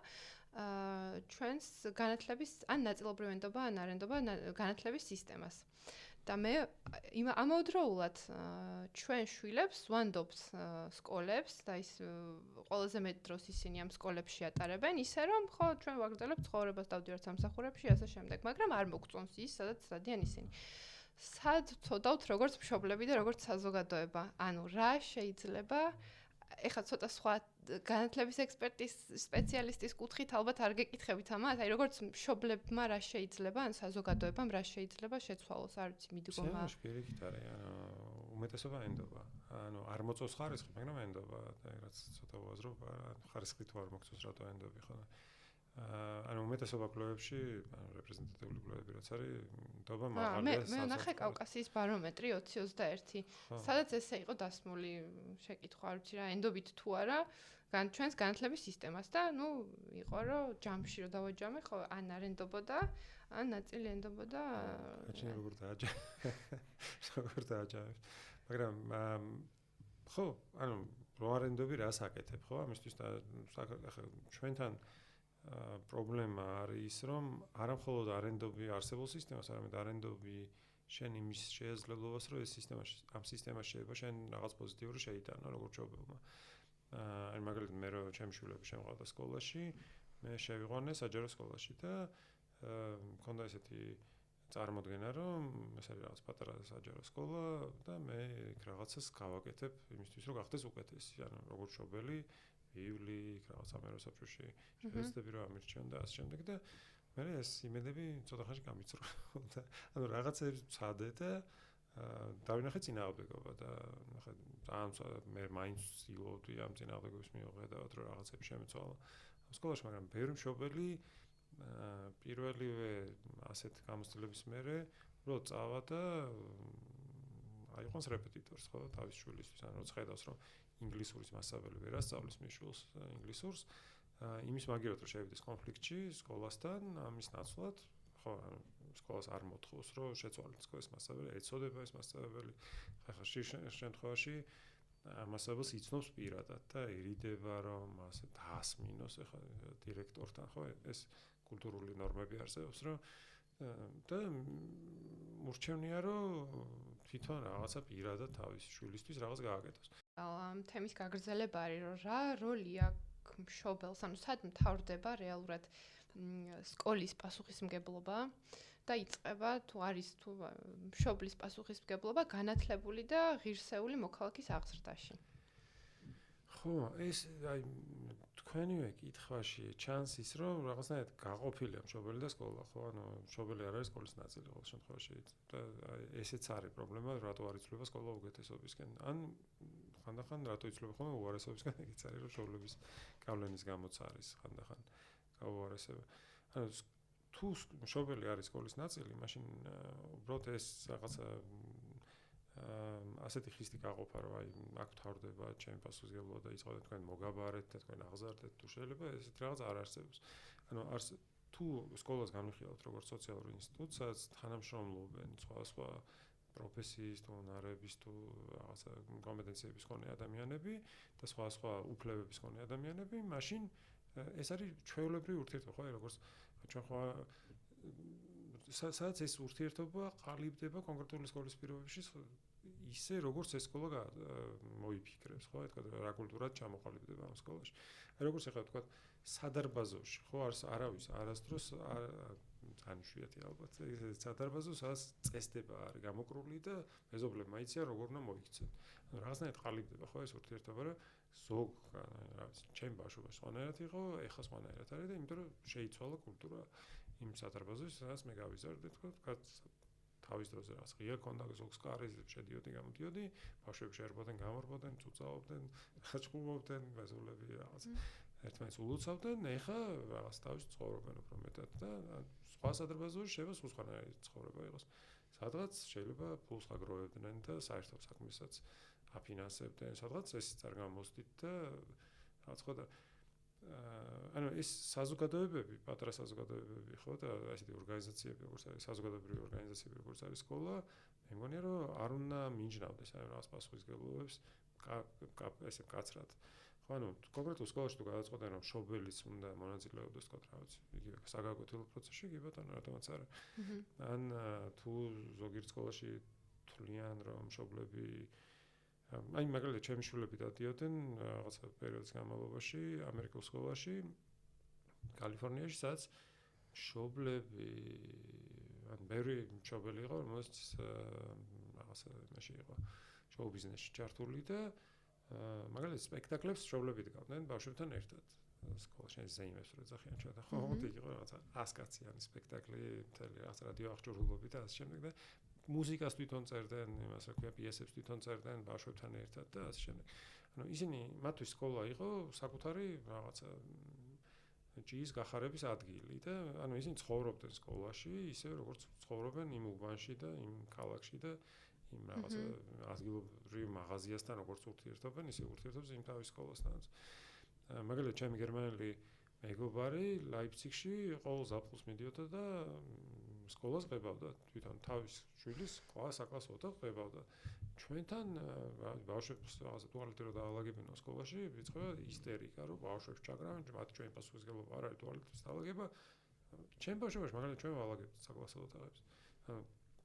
ჩვენს განათლების ან ნაწილობრივ ენდობა, ან არ ენდობა განათლების სისტემას. და მე ამავდროულად ჩვენ შვილებს ვანდობთ სკოლებს და ის ყველაზე მეტ დროს ისინი ამ სკოლებში ატარებენ, ისე რომ ხო ჩვენ ვაგრძელებთ ცხოვრებას დავდივართ სამსახურებში ასე შემდეგ, მაგრამ არ მოგწონს ის, სადაც დადიან ისინი. სად ცოდავთ როგორც მშობლები და როგორც საზოგადოება. ანუ რა შეიძლება ეხლა ცოტა სხვა განათლების ექსპერტის სპეციალისტის კუთხით ალბათ არ გეკითხებით ამას, აი როგორც მშობლებმა რა შეიძლება, ან საზოგადოებამ რა შეიძლება შეცვალოს, არ ვიცი, მიდგომა. შეიძლება პირიქით არის, ანუ უმეტესობა ენდობა. ანუ არ მოწოს ხარისხი, მაგრამ ენდობა და რაც ცოტა უაზრობა, ხარისხი თუ არ მოგწოს რატო ენდობი, ხო? ანუ უმეტესობა კვლევებში, ანუ რეპრეზენტატიული კვლევები რაც არის, ნდობა მაღალია. მე ნახე კავკასიის ბარომეტრი 2021, სადაც ესე იყო დასმული შეკითხვა, არ ვიცი რა, ენდობით თუ არა, ჩვენს განათლების სისტემას და ნუ იყო რომ ჯამში რომ დავაჯამე, ხო, ან არ ენდობოდა, ან ნაწილი ენდობოდა. აჩინე როგორ დააჯამებს. მაგრამ ხო, ანუ რო არ ენდობი რას აკეთებ, ხო? ამისთვის და ახლა ჩვენთან პრობლემა არის ის, რომ არამხოლოდ არენდობი არსებულ სისტემას, არამედ არენდობი შენ იმის შესაძლებლობას, რომ ეს ამ სისტემაში შეიძლება შენ რაღაც პოზიტიური შეიტანო, როგორც მშობელმა. აი მაგალითად მე რომ ჩემი შვილები შემოყავდა სკოლაში, მე შევიყვანე საჯარო სკოლაში და მქონდა ესეთი წარმოდგენა, რომ ეს არის რაღაც პატარა საჯარო სკოლა და მე იქ რაღაცას გავაკეთებ იმისთვის, რომ გახდეს უკეთესი, ანუ როგორც მშობელი ივლი, რაღაც ამერო საფრთხეში შეეცდები რომ ამირჩიონ და ასე შემდეგ და მე ეს იმედები ცოტა ხანში გამიწრო და ანუ რაღაცებს ვცადე და დავინახე წინააღმდეგობა და ნახე ძალიან მე მაინც ვცდილობდი ამ წინააღმდეგობის მიუხედავად რომ რაღაცები შემეცვალა სკოლაში, მაგრამ ბევრი მშობელი პირველივე ასეთ გამოცდილების მერე უბრალოდ წავა და აიყვანს რეპეტიტორს, ხო, თავის შვილისთვის, ანუ როცა ხედავს რომ ინგლისურის მასწავლებელი ვერ ასწავლის მის შვილს ინგლისურს, იმის მაგერად რომ შევიდეს კონფლიქტში სკოლასთან, ამის ნაცვლად, ხო, ანუ სკოლას არ მოთხოვს რომ შეცვალოს ეს მასწავლებელი, ეცოდება ეს მასწავლებელი, ხახა შემთხვევაში მასწავლებელს იცნობს პირადად და ირიდება რომ ასე დაასმინოს ახლა დირექტორთან, ხო, ეს კულტურული ნორმები არსებობს, რომ და მურჩევნია რომ თვითონ რაღაცა პირადად თავის შვილისთვის რაღაც გააკეთოს. ამ თემის გაგრძელება არის, რომ რა როლი აქვს მშობელს, ანუ სად მთავრდება რეალურად სკოლის პასუხისმგებლობა და იწყება თუ არის თუ მშობლის პასუხისმგებლობა განათლებული და ღირსეული მოქალაქის აღზრდაში. ხო, ეს აი თქვენივე კითხვაში ჩანს ის, რომ რაღაცნაირად გაყოფილია მშობელი და სკოლა, ხო? ანუ მშობელი არ არის სკოლის ნაწილი ყოველ შემთხვევაში. და ესეც არის პრობლემა, რატო არ იცვლება სკოლა უგეთესობისკენ. ან ხანდახან რატო იცვლება ხოლმე უარესობისკენ, ეგეც არის, რომ მშობლების გავლენის გამოც არის ხანდახან გაუარესება. ანუ თუ მშობელი არის სკოლის ნაწილი, მაშინ უბრალოდ ეს რაღაცა ასეთი ხისტი გაყოფა, რომ აი აქ თავდება ჩემი პასუხისმგებლობა და იწყებათ თქვენ მოგაბარეთ და თქვენ აღზარდეთ, თუ შეიძლება ესეთ რაღაც არ არსებობს. ანუ თუ სკოლას განვიხილავთ როგორც სოციალურ ინსტიტუტს, სადაც თანამშრომლობენ სხვადასხვა პროფესიის თუ უნარების თუ რაღაცა კომპეტენციების მქონე ადამიანები და სხვადასხვა უფლებების მქონე ადამიანები, მაშინ ეს არის ჩვეულებრივი ურთიერთობა, ხო, როგორც ჩვენ ხო სადაც ეს ურთიერთობა ყალიბდება კონკრეტული სკოლის პირობებში ისე როგორც ეს სკოლა მოიფიქრებს, ხო, ეთქვა რა კულტურად ჩამოყალიბდება ამ სკოლაში. აი როგორც ახლა ვთქვა სადარბაზოში, ხო, არავის არასდროს ძალიან იშვიათია ალბათ. ეს სადარბაზო სადაც წესდება არის გამოკრული და მეზობლებმა იციან როგორ უნდა მოიქცენ. ანუ რაღაცნაირად ყალიბდება, ხო, ეს ურთიერთობა, რომ ზოგ რა ვიცი, ჩემ ბავშვობაში სხვანაირად იყო, ეხლა სხვანაირად არის და იმიტომ რომ შეიცვალა კულტურა იმ სადარბაზოში, სადაც მე გავიზარდე, თქვა თავის დროზე რაღაც ღია ქონდა, ზოგს კარი შედიოდი, გამოდიოდი, ბავშვები შეერბოდნენ, გამორბოდნენ, წუწაობდნენ, ხაჭყუმობდნენ, მეზობლები რაღაც ერთმანეთს ულოცავდნენ, ეხლა რაღაც თავის ცხოვრობენ უფრო მეტად და სხვა სადარბაზოში შეიძლება სხვანაირი ცხოვრება იყოს. სადღაც შეიძლება ფულს აგროვებდნენ და საერთო საქმესაც აფინანსებდნენ, სადღაც ესეც არ გამოსდით და რაღაც ხო და ანუ ეს საზოგადოებები, პატარა საზოგადოებები ხო და ესეთი ორგანიზაციები, როგორც არის საზოგადოებრივი ორგანიზაციები, როგორც არის სკოლა, მე მგონია რომ არ უნდა მინჯნავდეს აი რაღაც პასუხისმგებლობებს ესე მკაცრად. ხო, ანუ კონკრეტულ სკოლაში თუ გადაწყვეტენ რომ მშობელიც უნდა მონაწილეობდეს თქო რა ვიცი, იგივე საგაკვეთილო პროცესში, კი ბატონო, რატომაც არა. ან თუ ზოგიერთ სკოლაში თვლიან რომ მშობლები აი მაგალითად ჩემი შვილები დადიოდნენ რაღაცა პერიოდის განმავლობაში ამერიკულ სკოლაში კალიფორნიაში, სადაც მშობლები ან ბევრი მშობელი იყო, რომელსაც რაღაცა იმაში იყო შოუ ბიზნესში ჩართული და მაგალითად სპექტაკლებს მშობლები დგავდნენ ბავშვებთან ერთად. სკოლაში ზეიმებს რო ეძახიან ჩვენ და ხო მოდი იყო რაღაცა 100 კაციანი სპექტაკლი, მთელი რაღაც რადიო აღჭურვილობით და ასე შემდეგ და მუსიკას თვითონ წერდნენ, იმას რა ქვია, პიესებს თვითონ წერდნენ ბავშვებთან ერთად და ასე შემდეგ. ანუ ისინი მათთვის სკოლა იყო საკუთარი რაღაცა ჭიის გახარების ადგილი და ანუ ისინი ცხოვრობდნენ სკოლაში, ისე როგორც ცხოვრობენ იმ უბანში და იმ ქალაქში და იმ რაღაცა ადგილობრივ მაღაზიასთან როგორც ურთიერთობენ, ისე ურთიერთობს იმ თავის სკოლასთანაც. მაგალითად, ჩემი გერმანელი მეგობარი ლაიფციგში ყოველ ზაფხულს მიდიოდა და სკოლას ყებავდა თვითონ თავის შვილის საკლასო ოთახს ყებავდა. ჩვენთან ბავშვებს რაღაცა ტუალეტი რო დაალაგებინო სკოლაში, იწყება ისტერიკა, რომ ბავშვებს ჩაგრავენ, მათ ჩვენი პასუხისმგებლობა არ არის ტუალეტის დაალაგება. ჩემ ბავშვობაში მაგალითად ჩვენ ვალაგებთ საკლასო ოთახებს.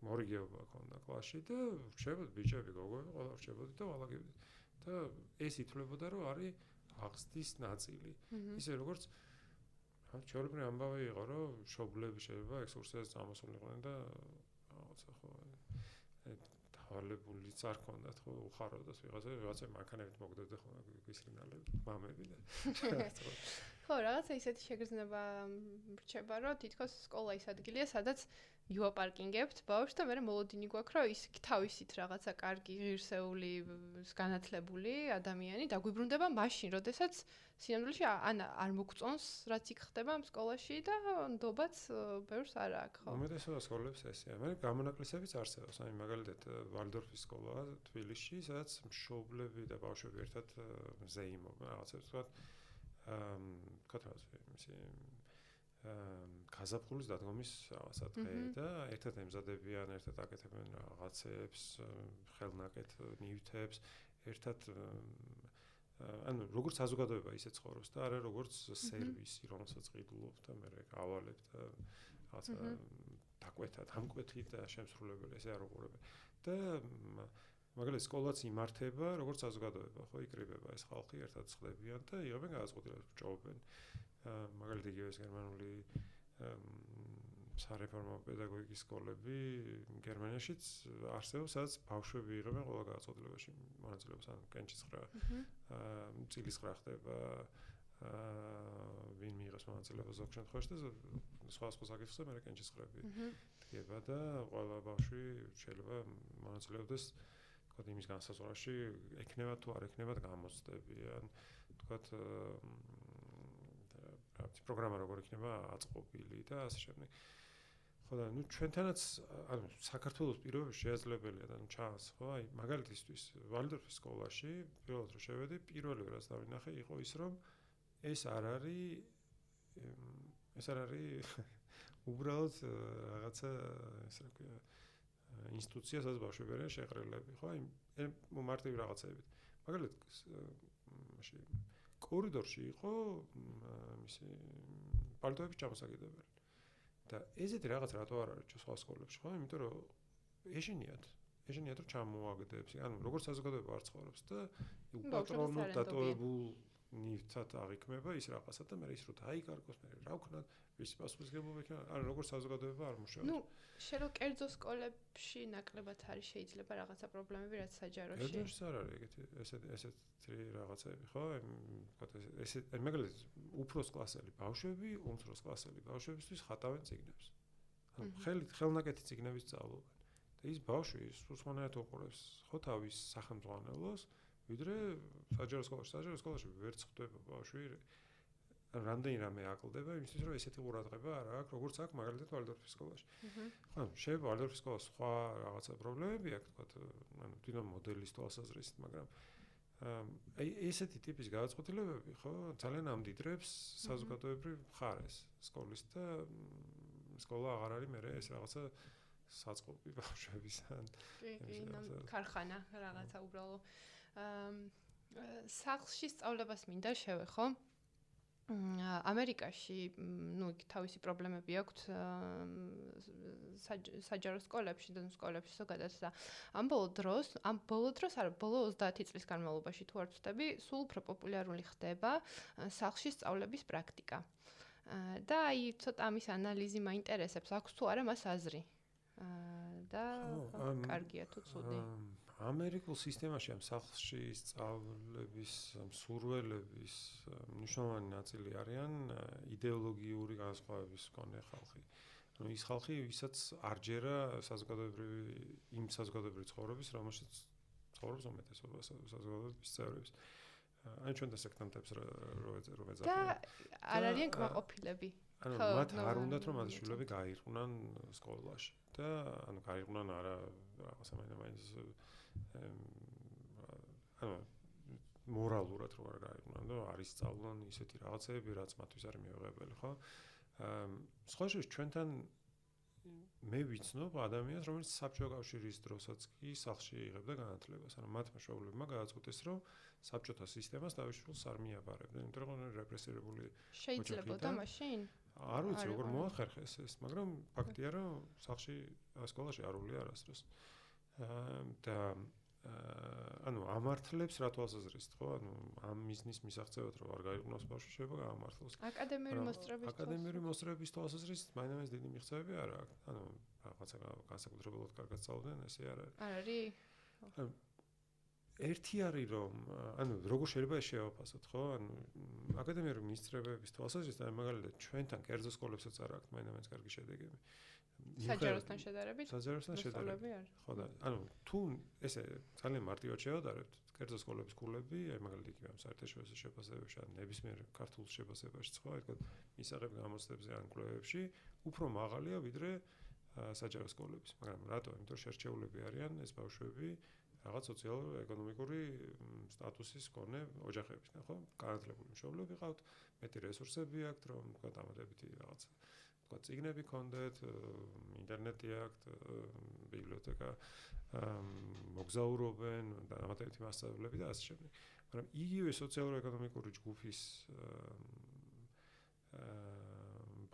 მორიგეობა ქონდა კლასში და რჩებოდ ბიჭები, გოგოები, ყველა რჩებოდით და ვალაგებდით. და ეს ითვლებოდა, რომ არის აღზრდის ნაწილი. ისე როგორც ჩვეულებრივი ამბავი იყო, რომ მშობლები შეიძლება ექსკურსიაზე წამოსულიყვნენ და რაღაცა ხო დავალებულიც არ ქონდათ, ხო უხაროდათ ვიღაცა მანქანებით მოგდოდა ხოლმე გვისრინალები, მამები და ხო, რაღაცა ისეთი შეგრძნება რჩება, რომ თითქოს სკოლა ის ადგილია, სადაც იუაპარკინგებთ ბავშვს და მერე მოლოდინი გვაქვს, რომ ის თავისით რაღაცა კარგი, ღირსეული, განათლებული ადამიანი დაგვიბრუნდება მაშინ, როდესაც სინამდვილეში არ მოგწონს, რაც იქ ხდება ამ სკოლაში და ნდობაც ბევრს არ აქვს, ხო? უმეტესობა სკოლებს ესეა. მე გამონაკლისებიც არსებობს, აი მაგალითად ვალდორფის სკოლა თბილისში, სადაც მშობლები და ბავშვები ერთად ზეიმობენ, რაღაცებს ვთქვათ, გაზაფხულის დადგომის რაღაცა დღე და ერთად ემზადებიან, ერთად აკეთებენ რაღაცებს, ხელნაკეთ ნივთებს, ერთად ანუ როგორც საზოგადოება ისე ცხოვრობს და არა როგორც სერვისი, რომელსაც ყიდულობ და მე გავალებ და რაღაცა დაკვეთა, დამკვეთით და შემსრულებელი ესე არ უყურებენ. და მაგალითად სკოლაც იმართება როგორც საზოგადოება, ხო, იკრიბება ეს ხალხი, ერთად ხდებიან და იღებენ გადაწყვეტილებას, ჭოობენ. მაგალითად იგივე ეს გერმანული სარეფორმო პედაგოგიკის სკოლები გერმანიაშიც არსებობს, სადაც ბავშვები იღებენ ყველა განწყობილებაში მონაწილეობას, ანუ კენჭისყრა, წილისყრა ხდება, ვინ მიიღებს მონაწილეობას ზოგ შემთხვევაში და სხვა საკითხებზე მე კენჭისყრები დგება და ყველა ბავშვი შეიძლება მონაწილეობდეს თქვათ იმის განსაზღვრაში, ექნება თუ არ ექნება გამოცდები, ან თქვათ პროგრამა როგორ იქნება აწყობილი და ასე შემდეგ. ხო და ნუ ჩვენთანაც ანუ საქართველოს პირობებში შესაძლებელია და ჩანს, ხო, აი მაგალითისთვის ვალდორფის სკოლაში პირველად რომ შევედი, პირველი რაც დავინახე იყო ის, რომ ეს არ არის უბრალოდ რაღაცა ესე რა ქვია ინსტიტუცია, სადაც ბავშვები არიან შეყრილები, ხო, აი მარტივი რაღაცებით. მაგალითად მაშინ კორიდორში იყო მისი პალტოების ჩამოსაგებებელი. და ესეთი რაღაც რატო არ არის სხვა სკოლებში, ხო? იმიტომ რომ ეშინიათ რომ ჩამოაგდებს, ანუ როგორც საზოგადოება არ ცხოვრობს და უპატრონო დატოვებულ ნივთად აღიქმება ის რაღაცა და მე ის რო დაიკარგოს, მე რა ვქნათ, ვის პასუხისმგებლობა იქნება, ანუ როგორც საზოგადოება არ მუშაობს. ნუ შენ რო კერძო სკოლებში ნაკლებად არის შეიძლება რაღაცა პრობლემები რაც საჯაროში. კერძოშიც არ არის ესეთი რაღაცები, ხო? ესე მაგალითად უფროს კლასელი ბავშვები, უმცროს კლასელი ბავშვებისთვის ხატავენ წიგნებს. ანუ ხელნაკეთი წიგნების სწავლობენ. და ის ბავშვი სრულწლიანად უყურებს ხო თავის სახელმძღვანელოს, ვიდრე საჯარო სკოლაში. საჯარო სკოლაში ვერც ხვდება ბავშვი რამდენი რამე აკლდება იმისთვის, რომ ესეთი ყურადღება არ აქვს, როგორც აქვს მაგალითად ვალდორფის სკოლაში. ხო, შეიძლება ვალდორფის სკოლას სხვა რაღაცა პრობლემები აქვს, თქვათ, ანუ თვითონ მოდელის თვალსაზრისით, მაგრამ აი ესეთი ტიპის გადაწყვეტილებები, ხო, ძალიან ამდიდრებს საზოგადოებრივ მხარეს სკოლის და სკოლა აღარ არის მე ეს რაღაცა საწყობი ბავშვების ან ქარხანა რაღაცა უბრალოდ სახლში სწავლებას მინდა შევეხო. ამერიკაში, ნუ იქ თავისი პრობლემები აქვთ საჯარო სკოლებში და სკოლებში ზოგადად და ამ ბოლო დროს არა, ბოლო 30 წლის განმავლობაში თუ არ ვწდები, სულ უფრო პოპულარული ხდება სახლში სწავლების პრაქტიკა. და აი ცოტა ამის ანალიზი მაინტერესებს, აქვს თუ არა მას აზრი. და კარგია თუ ცუდი. ამერიკულ სისტემაში ამ სახლში სწავლების მსურველების მნიშვნელოვანი ნაწილი არიან იდეოლოგიური განსხვავების მქონე ხალხი. ანუ ის ხალხი, ვისაც არ ჯერა საზოგადოებრივი ცხოვრების, რომელშიც ცხოვრობს უმეტესობა საზოგადოების წევრების. აი ჩვენ და სექტანტებს რო ეძახიან. და არ არიან კმაყოფილები. ანუ მათ არ უნდათ რომ მათი შვილები გაიყვნენ სკოლაში და ანუ გაიყვნენ არა რაღაცა მაინც ანუ მორალურად რო არ გაიყვნენ და არის სწავლან ისეთი რაღაცები, რაც მათთვის არის მიუღებელი, ხო? სხვა შეშ ჩვენთან მე ვიცნობ ადამიანს, რომელიც საბჭოთა კავშირის დროსაც კი სახლში იღებდა განათლებას. ანუ მათმა მშობლებმა გადაწყვიტეს, რომ საბჭოთა სისტემას დაუშვებელს არ მიაბარებდნენ, იმიტომ რომ რეპრესირებული შეიძლება და მაშინ არ ვიცი როგორ მოახერხეს ეს, მაგრამ ფაქტია, რომ სახლში სკოლაში არულია არასდროს. და ანუ ამართლებს რა თვალსაზრისით, ხო? ანუ ამ მიზნის მისაღწევად რომ არ გაიყვნოს ბავშვი შეიძლება გაამართლოს. აკადემიური მოსწრების თვალსაზრისით მაინც დიდი მიღწევები არ აქვს. ანუ რაღაცა განსაკუთრებულად კარგად სწავლდნენ, ესე არ არის. არ არის? ერთი არის რომ ანუ როგორ შეიძლება ეს შევაფასოთ, ხო? ანუ აკადემიური მინისტრების თვალსაზრისით, აი მაგალითად ჩვენთან კერძო სკოლებსაც არ აქვს მაინც კარგი შედეგები. საჯაროსთან შედარებით? საჯაროსთან შედარებით. ხო და ანუ თუ ესე ძალიან მარტივად შევადარებთ, კერძო სკოლების კურსები, აი მაგალითად იქ ამ საერთაშორისო შეფასებებში, ან ნებისმიერ ქართულ შეფასებაში, ხო, ეთქოთ, მისაღებ გამოცდებზე ან კვლევებში, უფრო მაღალია ვიდრე საჯარო სკოლების. მაგრამ რატო? იმიტომ რომ შერჩეულები არიან ეს ბავშვები რაღაც სოციალურ-ეკონომიკური სტატუსის მქონე ოჯახებისგან, ხო? განათლებული მშობლები ყავთ, მეტი რესურსები აქვთ, რომ თქვა დამატებითი რაღაც თქვა წიგნები ქონდეთ, ინტერნეტი აქვთ, ბიბლიოთეკა, მოგზაურობენ, დამატებითი მასწავლებლები და ასე შემდეგ. მაგრამ იგივე სოციალურ-ეკონომიკური ჯგუფის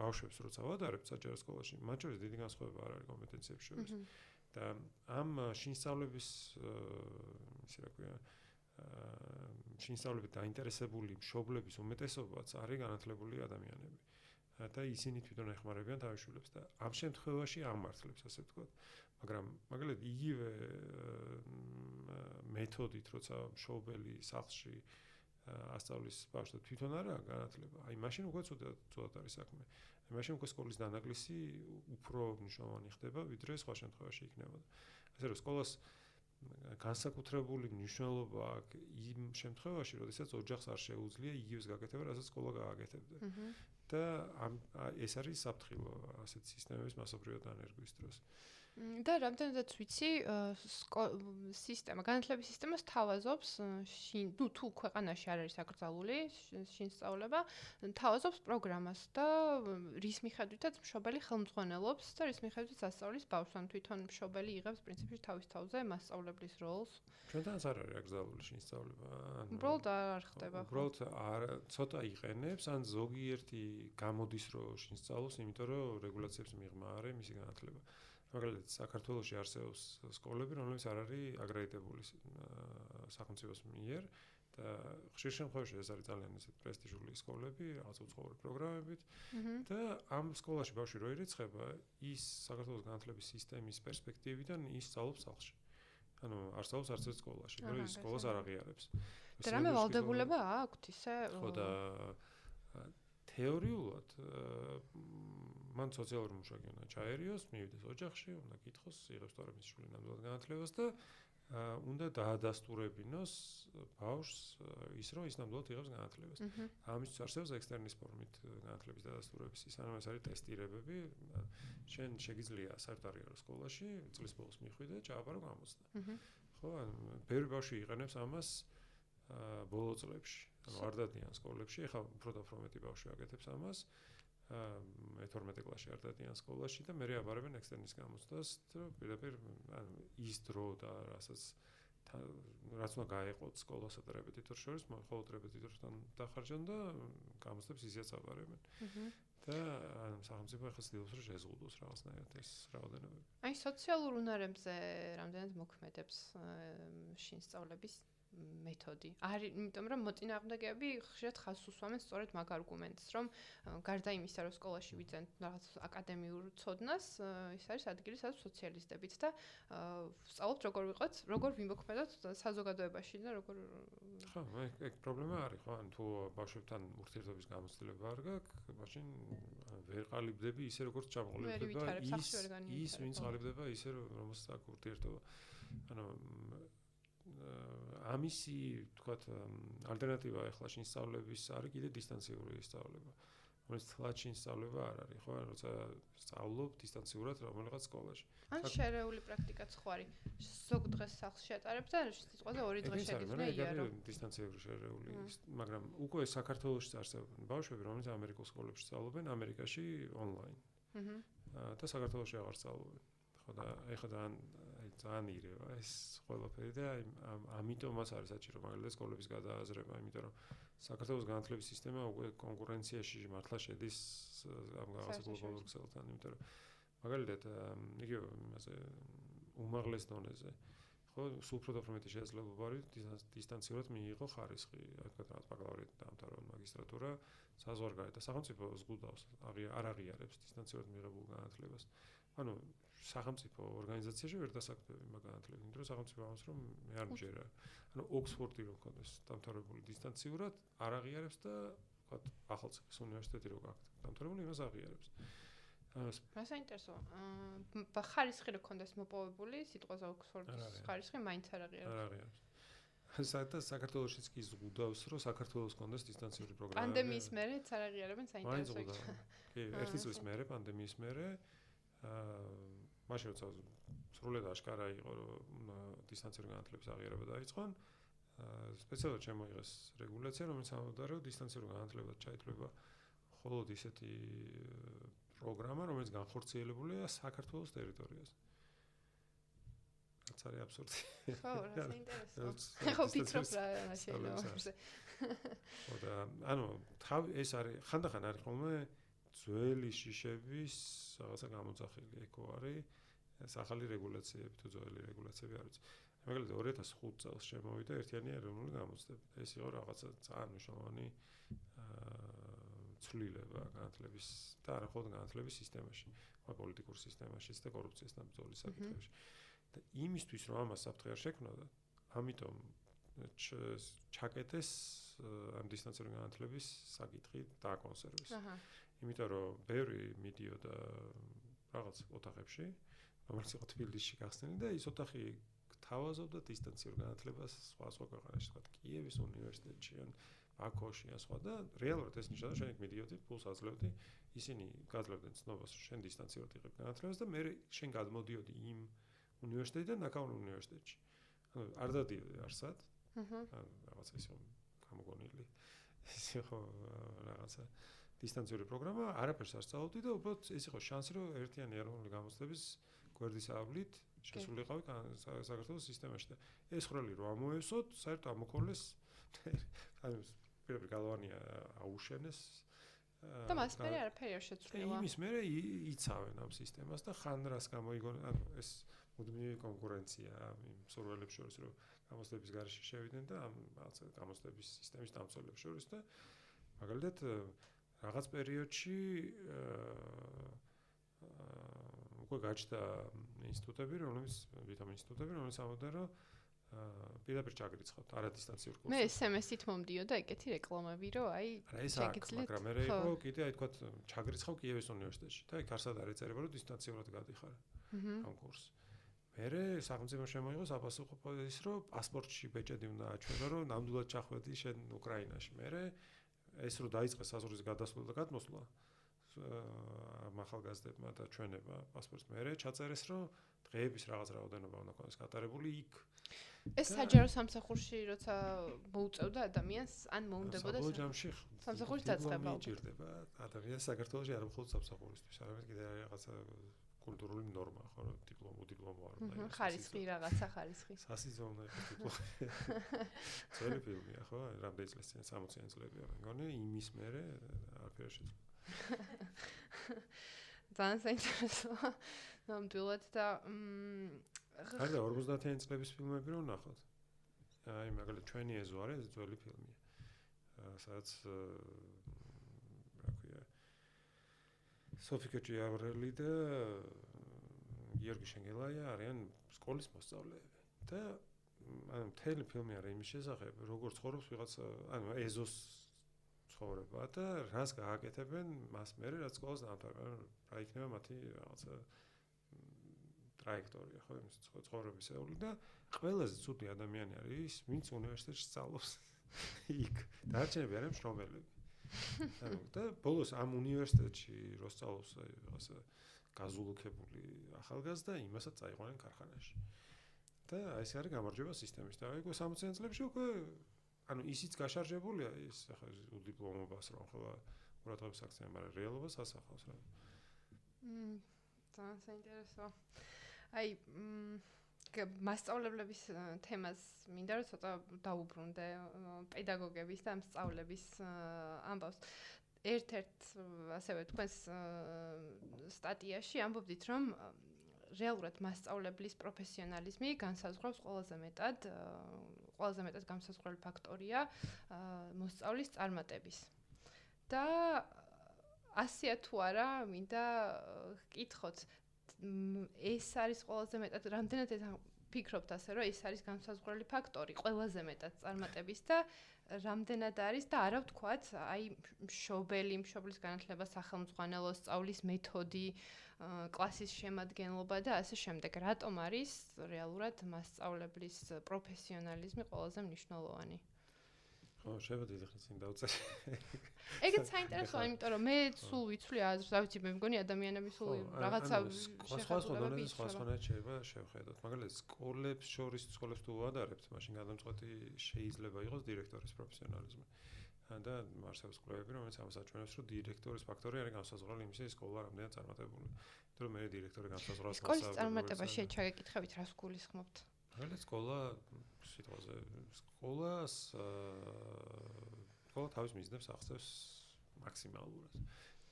ბავშვებს როცა ვადარებთ საჯარო სკოლაში, მათ შორის დიდი განსხვავება არ არის კომპეტენციების შორის. და ამ შინსწავლების ისე რა ქვია შინსწავლებით დაინტერესებული მშობლების უმეტესობაც არის განათლებული ადამიანები. და ისინი თვითონ ეხმარებიან თავის შვილებს და ამ შემთხვევაში ამართლებს ასე ვთქვათ. მაგრამ მაგალითად იგივე მეთოდით როცა მშობელი სახლში ასწავლის ბავშვს და თვითონ არა განათლება, აი მაშინ უკვე ცუდად არის საქმე. აი მაშინ უკვე სკოლის დანაკლისი უფრო მნიშვნელოვანი ხდება, ვიდრე სხვა შემთხვევაში იქნებოდა. ასე რომ სკოლას განსაკუთრებული მნიშვნელობა აქვს იმ შემთხვევაში, როდესაც ოჯახს არ შეუძლია იგივეს გაკეთება, რასაც სკოლა გააკეთებდა. და ეს არის საფრთხილო ასეთ სისტემების მასობრივად დანერგვის დროს. და რამდენადაც ვიცი, სისტემა, განათლების სისტემას თავაზობს, თუ ქვეყანაში არ არის აკრძალული შინსწავლება, თავაზობს პროგრამას და რის მიხედვითაც მშობელი ხელმძღვანელობს და რის მიხედვითაც ასწავლის ბავშვს, ან თვითონ მშობელი იღებს პრინციპში თავის თავზე მასწავლებლის როლს. ჩვენთანაც არ არის აკრძალული შინსწავლება. უბრალოდ არ ხდება. უბრალოდ ცოტა იყენებს, ან ზოგიერთი გამოდის რომ შინსწავლობს, იმიტომ რომ რეგულაციებს მიღმა არის მისი განათლება. მაგალითად, საქართველოში არსებობს სკოლები, რომლებიც არ არის აკრედიტებული სახელმწიფოს მიერ და ხშირ შემთხვევაში ეს არის ძალიან ისეთ პრესტიჟული სკოლები, რაღაც უცხოური პროგრამებით და ამ სკოლაში ბავშვი რო ირიცხება, ის საქართველოს განათლების სისტემის პერსპექტივიდან ის სწავლობს სახლში. ანუ არ სწავლობს არც ერთ სკოლაში, მაგრამ ის სკოლას არ აღიარებს. და რამე ვალდებულება აქვთ ისე? ხო და თეორიულად მან სოციალური მუშაკი უნდა ჩაერიოს, მივიდეს ოჯახში, უნდა კითხოს, იღებს თორემ ის შვილი ნამდვილად განათლებას და უნდა დაადასტურებინოს ბავშვს ის რომ ის ნამდვილად იღებს განათლებას. ამისთვის არსებობს ექსტერნის ფორმით განათლების დადასტურების ის ანუ ეს არის ტესტირებები. შენ შეგიძლია საერთოდ არ იარო სკოლაში, წლის ბოლოს მიხვიდე, ჩააბარო გამოცდა. ხო, ანუ ბევრი ბავშვი იყენებს ამას ბოლო წლებში. ანუ არ დადიან სკოლებში, ეხლა უფრო და უფრო მეტი ბავშვი აკეთებს ამას. 12 კლასში არ დადიან სკოლაში და მე აბარებენ ექსტერნის გამოცდას, რომ პირდაპირ ის დრო და რასაც უნდა გაეყოთ სკოლასა და რეპეტიტორს შორის, მხოლოდ რეპეტიტორთან დახარჯონ და გამოცდებს ისეც აბარებენ. და სახელმწიფო ახლა ცდილობს რომ შეზღუდოს რაღაცნაირად ეს რაოდენობები. აი სოციალურ უნარებზე რამდენად მოქმედებს შინსწავლების მეთოდი. არის, იმიტომ რომ მოწინააღმდეგეები ხშირად ხაზს უსვამენ სწორედ მაგ არგუმენტს, რომ გარდა იმისა, რომ სკოლაში ვიძენთ რაღაც აკადემიურ ცოდნას, ის არის ადგილი, სადაც სოციალისტებით და ვსწავლობთ როგორ ვიყოთ, როგორ ვიმოქმედოთ საზოგადოებაში და როგორ ხო, ეგ პრობლემა არის, ხო, ან თუ ბავშვებთან ურთიერთობის გამოცდილება არ გაქვს, მაშინ ვერ ყალიბდები ისე როგორც ჩამოყალიბდება ის ვინც ყალიბდება ისე რომელსაც აქვს ურთიერთობა. ანუ ამისი, თქვათ, ალტერნატივა ახლა შინსწავლების არის კიდე დისტანციური სწავლება. რომელიც თლად შინსწავლება არ არის, ხო, როცა სწავლობ დისტანციურად რომელიღაც სკოლაში. ან შერეული პრაქტიკაც ხო არის. ზოგ დღეს სახლში ატარებ და სიტყვაზე 2 დღე შეგიძლია იარო. დისტანციური შერეული, მაგრამ უკვე საქართველოში არსებობენ ბავშვები, რომლებიც ამერიკულ სკოლებში სწავლობენ, ამერიკაში ონლაინ. და საქართველოში აღარ სწავლობენ. ხო და ეხლა ძალიან ირევა ეს ყველაფერი და ამიტომაც არის საჭირო მაგალითად სკოლების გადააზრება, იმიტომ რომ საქართველოს განათლების სისტემა უკვე კონკურენციაში მართლა შედის ამ რაღაცა გლობალურ ქსელთან, იმიტომ რომ მაგალითად იგივე იმაზე უმაღლეს დონეზე ხო სულ უფრო და უფრო მეტი შესაძლებლობა არის დისტანციურად მიიღო ხარისხი, თქვათ რაღაც ბაკალავრიატი დაამთავრა, მაგისტრატურა საზღვარგარეთ და სახელმწიფო ზღუდავს არ აღიარებს დისტანციურად მიღებულ განათლებას. ანუ სახელმწიფო ორგანიზაციაში ვერ დასაქმდები მაგ განათლებას, იმიტომ რომ სახელმწიფო ამას რომ მე არ მჯერა. ანუ ოქსფორდი რო ქონდეს დამთავრებული დისტანციურად არ აღიარებს და ვთქვათ ახალციხის უნივერსიტეტი რო გაქვს დამთავრებული იმას აღიარებს. რა საინტერესო. ხარისხი რო ქონდეს მოპოვებული, სიტყვაზე ოქსფორდის ხარისხი მაინც არ აღიარებს. არ აღიარებს. საქართველოშიც კი ზღუდავს, რომ საქართველოს ქონდეს დისტანციური პროგრამა. პანდემიის მერეც არ აღიარებენ საინტერესო. კი, ერთი წლის მერე, პანდემიის მერე მაშინ როცა სრულად აშკარა იყო რომ დისტანციური განათლების აღიარება დაიწყონ, სპეციალურად შემოიღეს რეგულაცია, რომელიც ამბობდა რომ დისტანციური განათლება ჩაითვლება მხოლოდ ისეთი პროგრამა, რომელიც განხორციელებულია საქართველოს ტერიტორიაზე. რაც არის აბსურდი. ხო, რა საინტერესო. ხო, ვფიქრობ რა შეიძლება. ხო და ანუ ეს არის ხანდახან არის ხოლმე ძველი შიშების რაღაცა გამოძახილი, ეკო არის ეს ახალი რეგულაციები თუ ძველი რეგულაციები არ ვიცი. მაგალითად 2005 წელს შემოვიდა ერთიანი ეროვნული გამოცდები. ეს იყო რაღაცა ძალიან მნიშვნელოვანი ცვლილება განათლების და არა მხოლოდ განათლების სისტემაში, პოლიტიკურ სისტემაშიც და კორუფციასთან ბრძოლის საკითხებში. და იმისთვის რომ ამას საფრთხე არ შექმნოდა, ამიტომ ჩაკეტეს ამ დისტანციური განათლების საკითხი დააკონსერვეს. იმიტომ რომ ბევრი მიდიოდა რაღაც ოთახებში, რომელიც იყო თბილისში გახსნილი და ის ოთახი გთავაზობდა დისტანციურ განათლებას სხვა ქვეყანაში, თქვა კიევის უნივერსიტეტში ან ბაქოში ან სხვა და რეალურად ეს ნიშნავდა, შენ იქ მიდიოდი, ფულს აძლევდი, ისინი გაძლევდნენ ცნობას, რომ შენ დისტანციურად იღებ განათლებას და მე შენ გადმოდიოდი იმ უნივერსიტეტიდან ნაკაუნ უნივერსიტეტში. ანუ არ დადიოდი არსად. ანუ რაღაცა ისე გამოგონილი. ისე ხო რაღაცა დისტანციური პროგრამა, არაფერს არ სწავლობდი და უბრალოდ ეს იყო შანსი, რომ ერთიანი ეროვნული გამოცდების გვერდის ავლით შესულიყავი საქართველოს სისტემაში და ეს ხრელი რომ ამოევსოთ, საერთოდ ამოქოლეს ანუ პირდაპირ გალავანია აუშენეს და მას მერე არაფერი არ შეცვლილა. იმის მერე იცავენ ამ სისტემას და ხან რას გამოიგონენ, ანუ ეს მუდმივი კონკურენცია იმ მსურველებს შორის, რომ გამოცდების გარეშე შევიდნენ და ამ რაღაცა გამოცდების სისტემის დამცველებს შორის და მაგალითად რაღაც პერიოდში უკვე გაჩნდა ინსტიტუტები, რომლებიც ამბობდნენ, რომ პირდაპირ ჩაგრიცხავთ არადისტანციურ კურსზე. მე SMS-ით მომდიოდა ეგეთი რეკლამები, რომ აი შეგიძლიათ. მაგრამ მე იყო კიდე აი თქვა ჩაგრიცხავ კიევის უნივერსიტეტში და იქ არსად არ ეწერება, რომ დისტანციურად გადიხარ ამ კურსს. მერე სახელმწიფო შემოიღო საპასუხო ის, რომ პასპორტში ბეჭედი უნდა აჩვენო, რომ ნამდვილად ჩახვედი შენ უკრაინაში. მერე ეს რომ დაიწყეს საზღვრის გადასვლა და გადმოსვლა ახალგაზრდებმა და ჩვენება პასპორტს მერე ჩაწერეს, რომ დღეების რაღაც რაოდენობა უნდა ქონდეს გატარებული იქ. ეს საჯარო სამსახურში როცა მოუწევდა ადამიანს, ან მოუნდებოდა სამსახურის დაწყება. მიჭირდება ადამიანს საქართველოში არ მხოლოდ სამსახურისთვის, არამედ კიდე რაღაცა კულტურული ნორმა, ხო, რომ დიპლომო არ უნდა იყოს. ხარისხი რაღაცა ხარისხი. სასიზო უნდა იყოს დიპლომი. ძველი ფილმია, ხო? რამდენი წლის წინ 60-იან წლებია, მეგონი, იმის მერე არაფერი შეძლო. ძალიან საინტერესოა. ნამდვილად და არა 50-იან წლების ფილმები რომ ნახოთ. აი მაგალითად ჩვენი ეზო არის ძველი ფილმია. სადაც რა ქვია სოფიკო ჭიავრელი და გიორგი შენგელაია არიან სკოლის მოსწავლეები და ანუ მთელი ფილმი არის იმის შესახებ, როგორ ცხოვრობს ვიღაცა, ანუ ეზოს ცხოვრება და რას გააკეთებენ მას მერე რაც სკოლას დაამთავრებენ, რა იქნება მათი რაღაცა ტრაექტორია, ხო, იმის ცხოვრებისეული და ყველაზე ცუდი ადამიანი არის, ვინც უნივერსიტეტში სწავლობს იქ. დარჩენები არიან მშრომელები. ანუ და ბოლოს ამ უნივერსიტეტში რო სწავლობს რაღაცა გაზულუქებული ახალგაზრდა, იმასაც წაიყვანენ ქარხანაში. და ეს არის გამარჯვება სისტემის და უკვე 60-იან წლებში უკვე ანუ ისიც გაშარჟებულია ის ახლა დიპლომობას რომ ხოლმე ყურადღების აქცია, მაგრამ რეალობას ასახავს რა. ძალიან საინტერესოა. აი მასწავლებლების თემას მინდა რომ ცოტა დაუბრუნდე პედაგოგების და მსწავლების ამბავს. ერთ-ერთ ასევე თქვენს სტატიაში ამბობდით რომ რეალურად მასწავლებლის პროფესიონალიზმი განსაზღვრავს ყველაზე მეტად განსაზღვრელი ფაქტორია მოსწავლის წარმატების. და ასეა თუ არა, მინდა გკითხოთ, ეს არის ყველაზე მეტად რამდენად ფიქრობთ ასე, რომ ეს არის განსაზღვრელი ფაქტორი ყველაზე მეტად წარმატების და რამდენად არის და არა ვთქვათ, აი მშობლის განათლება, სახელმძღვანელო სწავლის მეთოდი, კლასის შემადგენლობა და ასე შემდეგ. რატომ არის რეალურად მასწავლებლის პროფესიონალიზმი ყველაზე მნიშვნელოვანი? ხო, შევედი ხე წინ დავწერე. ეგეც საინტერესოა, იმიტომ რომ მე სულ ვიცვლი აზრს, რა ვიცი, მე მგონი ადამიანები სულ რაღაცა შეხედულება სხვადასხვანაირად შეიძლება შევხედოთ. მაგალითად, სკოლებს თუ ვადარებთ, მაშინ გადამწყვეტი შეიძლება იყოს დირექტორის პროფესიონალიზმი. და არსებობს კვლევები, რომელიც ამას აჩვენებს, რომ დირექტორის ფაქტორი არის განსაზღვრელი იმისა, სკოლა რამდენად წარმატებულია. იმიტომ რომ მე დირექტორი განსაზღვრავს სკოლის წარმატებაში ჩაგეკითხებით, რას გულისხმობთ? მაგალითად, სკოლა თავის მიზნებს აღწევს მაქსიმალურად.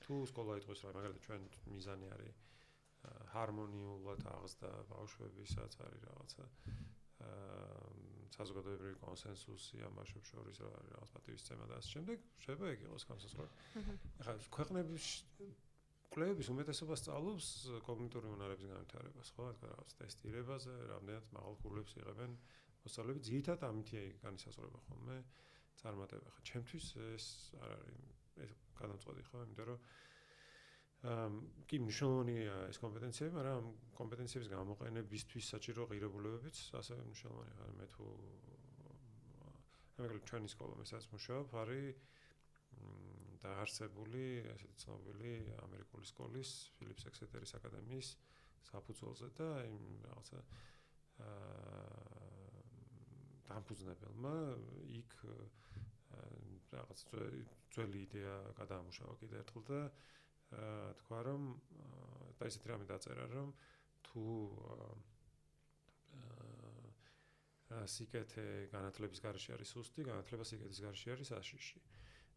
თუ სკოლა იტყვის, რომ მაგალითად ჩვენ მიზანი არის ჰარმონიულად აღზრდა ბავშვებისაც არის რაღაცა საზოგადოებრივი კონსენსუსი ამ ბავშვებს შორის რა არის რაღაც პატივისცემა და ასე შემდეგ, შეიძლება ეგ იყოს განსაზღვრება. ახლა ქვეყნების კვლევების უმეტესობა სწავლობს კოგნიტური უნარების განვითარებას, ხო? თქვა რაღაც ტესტირებაზე, რამდენად მაღალ ქულებს იღებენ მოსწავლეები, ძირითადად ამითია განისაზღვრება ხოლმე წარმატება. ხა ჩემთვის ეს არ არის ეს გადამწყვეტი, ხო? იმიტომ რომ კი მნიშვნელოვანია ეს კომპეტენციები, მაგრამ ამ კომპეტენციების გამოყენებისთვის საჭირო ღირებულებებიც ასევე მნიშვნელოვანია. მე თუ ამერიკული ჩვენი სკოლა მესაც მუშაობ, არის დაარსებული ესეთი ცნობილი ამერიკული სკოლის ფილიპ ექსეტერის აკადემიის საფუძველზე და იმ რაღაცა დამფუძნებელმა იქ რაღაც ძველი იდეა გადაამუშავა კიდევ ერთხელ და თქვა რომ და ესეთი რამე დაწერა რომ თუ სიკეთე განათლების გარეშე არის სუსტი, განათლება სიკეთის გარეშე არის აშიში.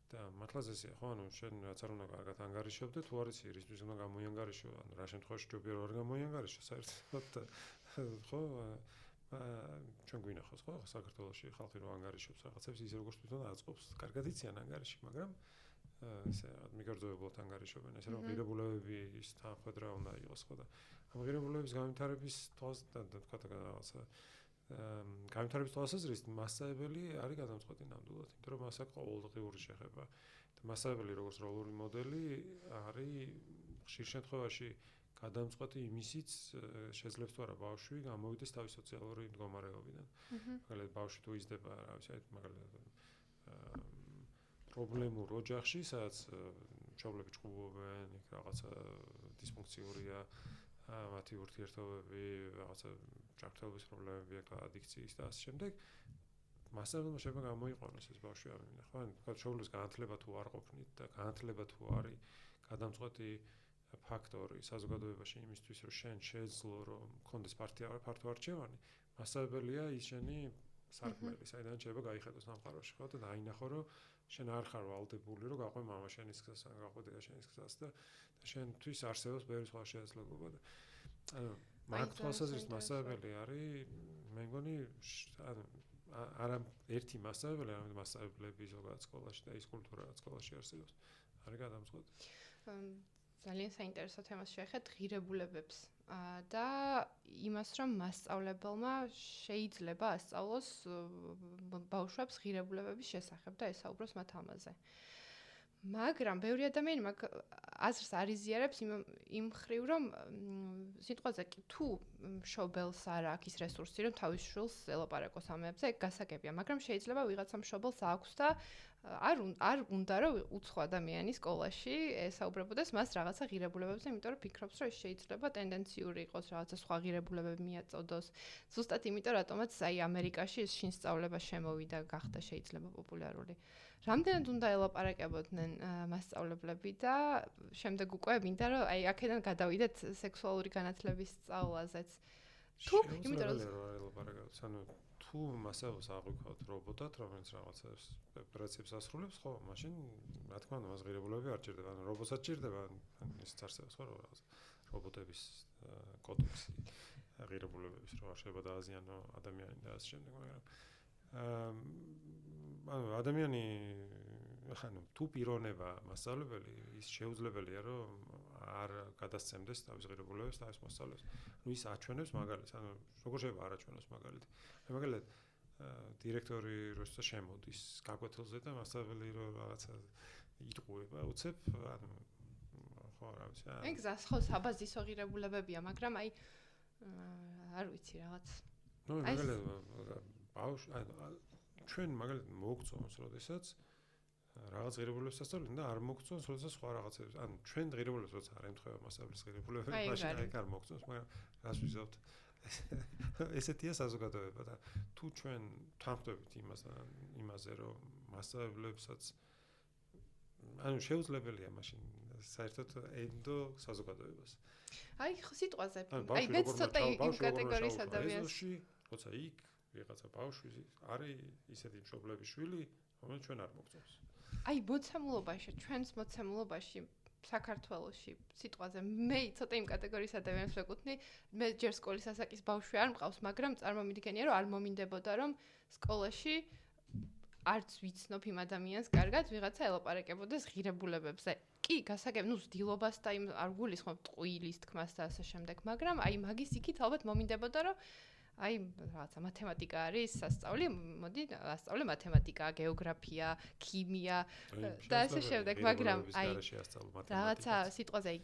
და მართლაც ესეა, ხო, ანუ შენ რაც არ უნდა კარგად ანგარიშობდე, თუ არ იცი რისთვის უნდა გამოიანგარიშო, ანუ რა შემთხვევაში ჯობია რომ არ გამოიანგარიშო საერთოდ, ხო? ჩვენ გვინახავს, ხო, საქართველოში ხალხი რო ანგარიშობს რაღაცებს, ის როგორც თვითონ აწყობს, კარგად იციან ანგარიში, მაგრამ ესე მიგრძნობულად ანგარიშობენ, ესე რომ ღირებულებების თანხმედრა უნდა იყოს, ხო და ამ ღირებულებების განვითარების თვალს და თქვა რაღაცა განვითარების თვალსაზრისით მასწავლებელი არის გადამწყვეტი ნამდვილად, იმიტომ რომ მასაკ ყოველდღიური შეხება და მასწავლებელი როგორც როლური მოდელი არის ხშირ შემთხვევაში გადამწყვეტი იმისიც შეძლებს თუ არა ბავშვი გამოვიდეს თავის სოციალური მდგომარეობიდან. მაგალითად ბავშვი თუ იზრდება, რა ვიცი, მაგალითად პრობლემურ ოჯახში, სადაც მშობლები ჭუბობენ, იქ რაღაცა დისფუნქციურია მათი ურთიერთობები, რაღაცა ჭართლობის პრობლემები აქვს, ადიქციის და ასე შემდეგ. მასწავლებელმა შეიძლება გამოიყენოს ეს ბავშვი ამიტომ, ხო? თქვა მშობლების განათლება თუ არ ყოფნით და განათლება თუ არის გადამწყვეტი ფაქტორი საზოგადოებაში იმისთვის, რომ შენ შეძლო, რომ გქონდეს ფართო არჩევანი, მასწავლებელია ის შენი სარკმელი, საიდან შეიძლება გაიხედოს სამყაროში, ხო? და დაინახო, რომ შენ არ ხარ ვალდებული, რომ გაყვე მამა შენის გზას, ან გაყვე დედა შენის გზას და შენთვის არსებობს ბევრი სხვა შესაძლებლობა და ანუ მაგ თვალსაზრისით მასწავლებელი არის, მე მგონი, ანუ არა ერთი მასწავლებელი, არამედ მასწავლებლები ზოგადად სკოლაში და ის კულტურა რაც სკოლაში არსებობს, არის გადამწყვეტი. ძალიან საინტერესო თემას შეეხეთ ღირებულებებს და იმას, რომ მასწავლებელმა შეიძლება ასწავლოს ბავშვებს ღირებულებების შესახებ და ესაუბროს მათ ამაზე. მაგრამ ბევრი ადამიანი მაგ აზრს არ იზიარებს იმ მხრივ, რომ სიტყვაზე კი თუ მშობელს არ აქვს ის რესურსი, რომ თავის შვილს ელაპარაკოს ამებზე, ეგ გასაგებია, მაგრამ შეიძლება ვიღაცა მშობელს აქვს და არ უნდა რომ უცხო ადამიანი სკოლაში ესაუბრებოდეს მას რაღაცა ღირებულებებზე, იმიტომ რომ ფიქრობს, რომ ეს შეიძლება ტენდენციური იყოს, რაღაცა სხვა ღირებულებები მიაწოდოს. ზუსტად იმიტომ, რატომაც აი ამერიკაში ეს შინსწავლება შემოვიდა, გახდა შეიძლება პოპულარული. რამდენად უნდა ელაპარაკებოდნენ მასწავლებლები და შემდეგ უკვე მინდა რომ აი აქედან გადავიდეთ სექსუალური განათლების სწავლაზეც. თუ იმიტომ რომ ელაპარაკებთ, ანუ თუ მასწავლებელს აღვიქვათ რობოტად, რომელიც რაღაცას ოპერაციებს ასრულებს, ხო, მაშინ რა თქმა უნდა, მას ღირებულებები არ ჭირდება, ანუ რობოტსაც ჭირდება, ისიც არსებობს, ხო, რაღაც რობოტების კოდექსი ღირებულებების, რომ არ შეიძლება დააზიანო ადამიანი და ასე შემდეგ, მაგრამ ანუ ადამიანი ანუ თუ პიროვნება მასწავლებელი, ის შეუძლებელია, რომ არ გადასცემდეს თავის ღირებულებებს თავის მოსწავლეს. ნუ ის აჩვენებს მაგალითს, ანუ როგორ შეიძლება არ აჩვენოს მაგალითი. მაგალითად დირექტორი როცა შემოდის გაკვეთილზე და მასწავლებელი რო რაღაცა იტყუება, უცებ, ანუ ხო, რა ვიცი. ეგ გზას ხო საბაზისო ღირებულებებია, მაგრამ აი არ ვიცი რაღაც. ნუ მაგალითად ბავშვი ჩვენ მაგალითად მოგწონს, როდესაც რაღაც ღირებულებებს ასწავლენ და არ მოგწონს, როდესაც სხვა რაღაცებს. ანუ ჩვენ ღირებულებებს როცა არ ემთხვევა მასწავლებლის ღირებულებები, მაშინ აი არ მოგწონს, მაგრამ რას ვიზავთ? ესეთია საზოგადოება და თუ ჩვენ თანხმდებით იმაზე, რომ მასწავლებლებსაც ანუ შეუძლებელია მაშინ საერთოდ ენდო საზოგადოებას. აი სიტყვაზე, აი მეც ცოტა იმ კატეგორიის ადამიანს. როცა იქ ვიღაცა ბავშვი არის ისეთი მშობლების შვილი, რომელიც ჩვენ არ მოგწონს. აი მოცემულობაში, ჩვენს მოცემულობაში საქართველოში სიტყვაზე მე ცოტა იმ კატეგორიის ადამიანს ვეკუთვნი, მე ჯერ სკოლის ასაკის ბავშვი არ მყავს, მაგრამ წარმომიდგენია, რომ არ მომინდებოდა, რომ სკოლაში არც ვიცნობ იმ ადამიანს კარგად ვიღაცა ელაპარაკებოდეს ღირებულებებზე. კი, გასაგებ, ზრდილობას და იმ არ გულისხმობ ტყუილის თქმას და ასე შემდეგ, მაგრამ აი მაგის იქით ალბათ მომინდებოდა, რომ აი რაღაცა მათემატიკა არის სასწავლი, მოდი ასწავლე მათემატიკა, გეოგრაფია, ქიმია და ასე შემდეგ, მაგრამ აი რაღაცა სიტყვაზე აი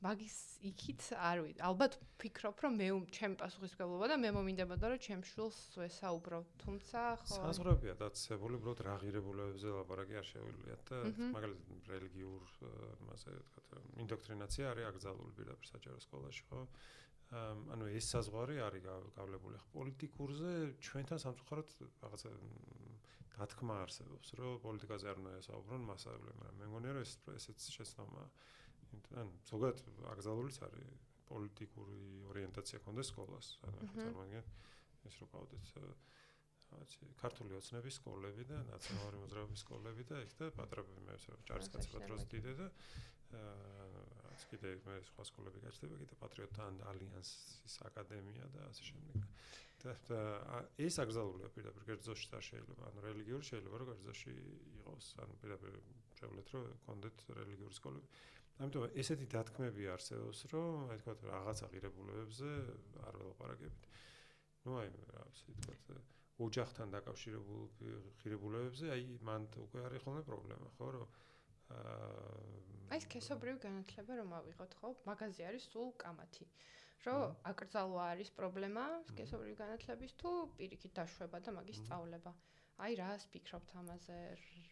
მაგის იქით არ ვიცი, ალბათ ვფიქრობ, რომ მე ჩემი პასუხისმგებლობა და მე მომინდებოდა, რომ ჩემ შვილს ვესაუბრო, თუმცა ხო საზღვრებია დაწესებული, უბრალოდ რა ღირებულებებზე ლაპარაკი არ შეუძლიათ და მაგალითად რელიგიურ მასე ვთქვათ, ინდოქტრინაცია არის აკრძალული პირდაპირ საჯარო სკოლაში, ხო? ანუ ეს საზღვარი არის გავლებული ხო პოლიტიკურზე ჩვენთან სამწუხაროდ რაღაცა დათქმა არსებობს რომ პოლიტიკაზე არ უნდა ესაუბრონ მასწავლებლები მაგრამ მე მგონია რომ ესეც შეცდომაა ან ზოგადად აკრძალულიც არის პოლიტიკური ორიენტაცია ქონდეს სკოლას ანუ წარმოგიდგენთ ეს რო გავდეთ რაღაცა ქართული ოცნების სკოლები და ნაციონალური მოძრაობის სკოლები და ეს და პატრონები მე ჯარისკაცებად დროს დიდე და რაც კიდე მე სხვა სკოლები გაჩნდება კიდე პატრიოტთა ალიანსის აკადემია და ასე შემდეგ და ეს აკრძალულია პირდაპირ კერძოში და შეიძლება ანუ რელიგიური შეიძლება რომ კერძოში იყოს ანუ პირდაპირ შევლეთ რომ კონდეთ რელიგიური სკოლები ამიტომ ესეთი დათქმები არსებობს რომ აი თქვა რაღაცა ღირებულებებზე არ ველაპარაკებით ну აი რა ვიცი თქვა ოჯახთან დაკავშირებულ ღირებულებებზე აი მან უკვე არის ხოლმე პრობლემა ხო რომ აი სქესობრივი განათლება რომ ავიღოთ ხო მაგაზე არის სულ კამათი რომ აკრძალვა არის პრობლემა სქესობრივი განათლების თუ პირიქით დაშვება და მაგის სწავლება აი რას ფიქრობთ ამაზე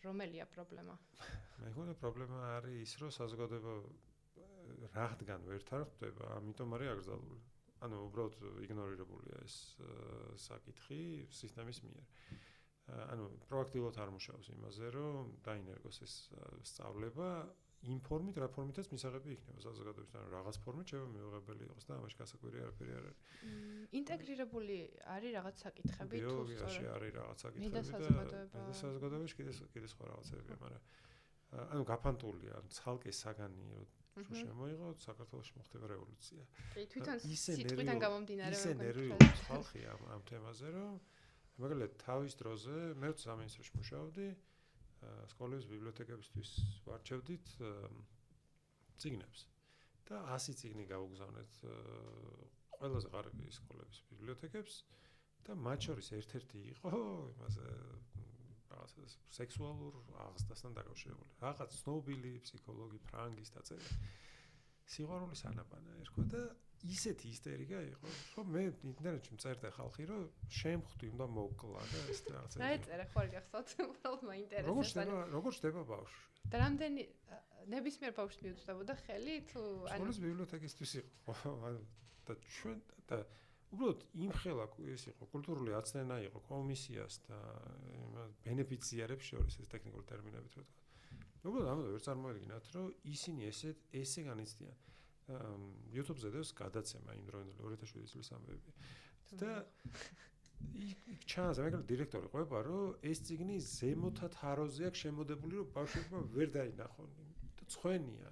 რომელია პრობლემა მე მგონი პრობლემა არის ის რომ საზოგადოება რადგან ვერ თარხდება ამიტომ არის აკრძალული ანუ უბრალოდ იგნორირებულია ეს საკითხი სისტემის მიერ ანუ პროაქტიულად არ მუშაობს იმაზე, რომ დაინერგოს ეს სწავლება იმ ფორმით, რა ფორმითაც მისაღები იქნება საზოგადოებისთან, რომ რაღაც ფორმით შეიძლება მიუღებელი იყოს და ამაში გასაკვირი არაფერი არ არის. ინტეგრირებული არის რაღაც საკითხები თუ სწორად? ბიოლოგიაში არის რაღაც საკითხები და საზოგადოებაში კიდე სხვა რაღაცებია, მაგრამ ანუ გაფანტულია, ცალკე საგანი რომ შემოიღო, საქართველოში მოხდება რევოლუცია. კი, თვითონ სიტყვიდან გამომდინარე ისე ნერვიულობს ხალხი ამ თემაზე, რომ მაგალითად თავის დროზე მე სამინისტროში მუშაობდი სკოლების ბიბლიოთეკებისთვის ვარჩევდით წიგნებს და 100 წიგნი გავუგზავნეთ ყველაზე ღარიბი სკოლების ბიბლიოთეკებს და მათ შორის ერთ-ერთი იყო იმაზე რაღაცა სექსუალურ აღზრდასთან დაკავშირებული რაღაც ცნობილი ფსიქოლოგი ფრანგის დაწერილი სიყვარულის ანაბანა ერქვა და ისეთი ისტერიკა იყო, რომ მე ინტერნეტში მწერდა ხალხი, რომ შემხვდი უნდა მოკლა და ეს რაღაცა. დაეწერა ხო არ გახსოვთ, უბრალოდ მაინტერესებს. როგორ ხდება ბავშვი? და რამდენი ნებისმიერ ბავშვს მიუწვდებოდა ხელი თუ ანუ სკოლის ბიბლიოთეკისთვის იყო, ანუ და ჩვენ და უბრალოდ იმ ხელა ეს იყო კულტურული აცნენა იყო კომისიას და ბენეფიციარებს შორის ეს ტექნიკური ტერმინებით რო თქვა. უბრალოდ ამბობ ვერ წარმოედგინათ, რომ ისინი ესე განიცდიან. YouTube-ზე დევს გადაცემა იმ დროინდელი 2007 წლის ამბები. და იქ ჩანს, მაგალითად დირექტორი ყვება, რომ ეს წიგნი ზემოთა თაროზე აქვს შემოდებული, რომ ბავშვებმა ვერ დაინახონ. და ცხენია.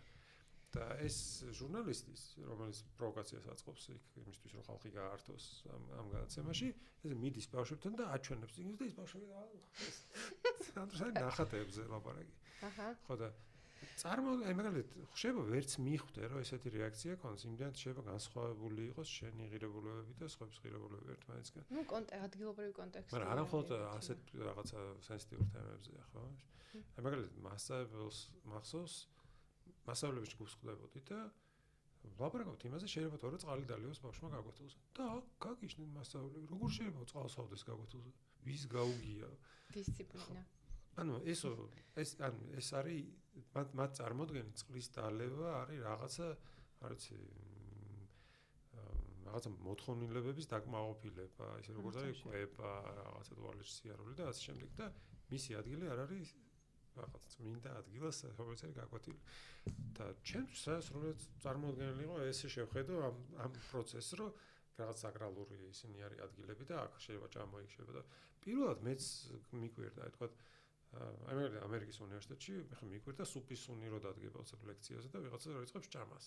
და ეს ჟურნალისტის, რომელიც პროვოკაციას აწყობს იქ იმისთვის, რომ ხალხი გაართოს ამ გადაცემაში, ეს მიდის ბავშვებთან და აჩვენებს წიგნს და ის ბავშვები ანუ ნახატებზე ლაპარაკი. აჰა. ხო და აი მაგალითად ხდება ვერც მიხვდე რომ ესეთი რეაქცია ქონდეს იმდენად შეიძლება განსხვავებული იყოს შენი ღირებულებები და სხვების ღირებულებები ერთმანეთისგან. ნუ ადგილობრივი კონტექსტი. მაგრამ არა მხოლოდ ასეთ რაღაცა სენსიტიურ თემებზეა ხო? აი მაგალითად მასწავლებელს მახსოვს მასწავლებლების ჯგუფს ხვდებოდი და ლაპარაკობთ იმაზე შეიძლება თორე წყალი დალიოს ბავშვმა გაგვეთულზე. და გაგიშნენ მასწავლებლები როგორ შეიძლება წყალს ავდეს გაგვეთულზე? ვის გაუგია? დისციპლინა. ანუ ეს არის მათ წარმოდგენით წყლის დალევა არის რაღაცა არ ვიცი რაღაცა მოთხოვნილებების დაკმაყოფილება ისე როგორც არის კვება რაღაცა თვალის სიარული და ასე შემდეგ და მისი ადგილი არ არის რაღაც წმინდა ადგილას რომელიც არის გაკვეთილი და ჩემს სრულად წარმოუდგენელი იყო ესე შევხედო ამ პროცესს რომ რაღაც საკრალური ისინი არის ადგილები და აქ შეიძლება ჭამო იქ შეიძლება და პირველად მეც მიკვირდა თქვა აი მე ამერიკის უნივერსიტეტში ხა მიგვერდა სუპის უნი რო დადგება უცებ ლექციაზე და ვიღაცა რო იწყებს ჭამას.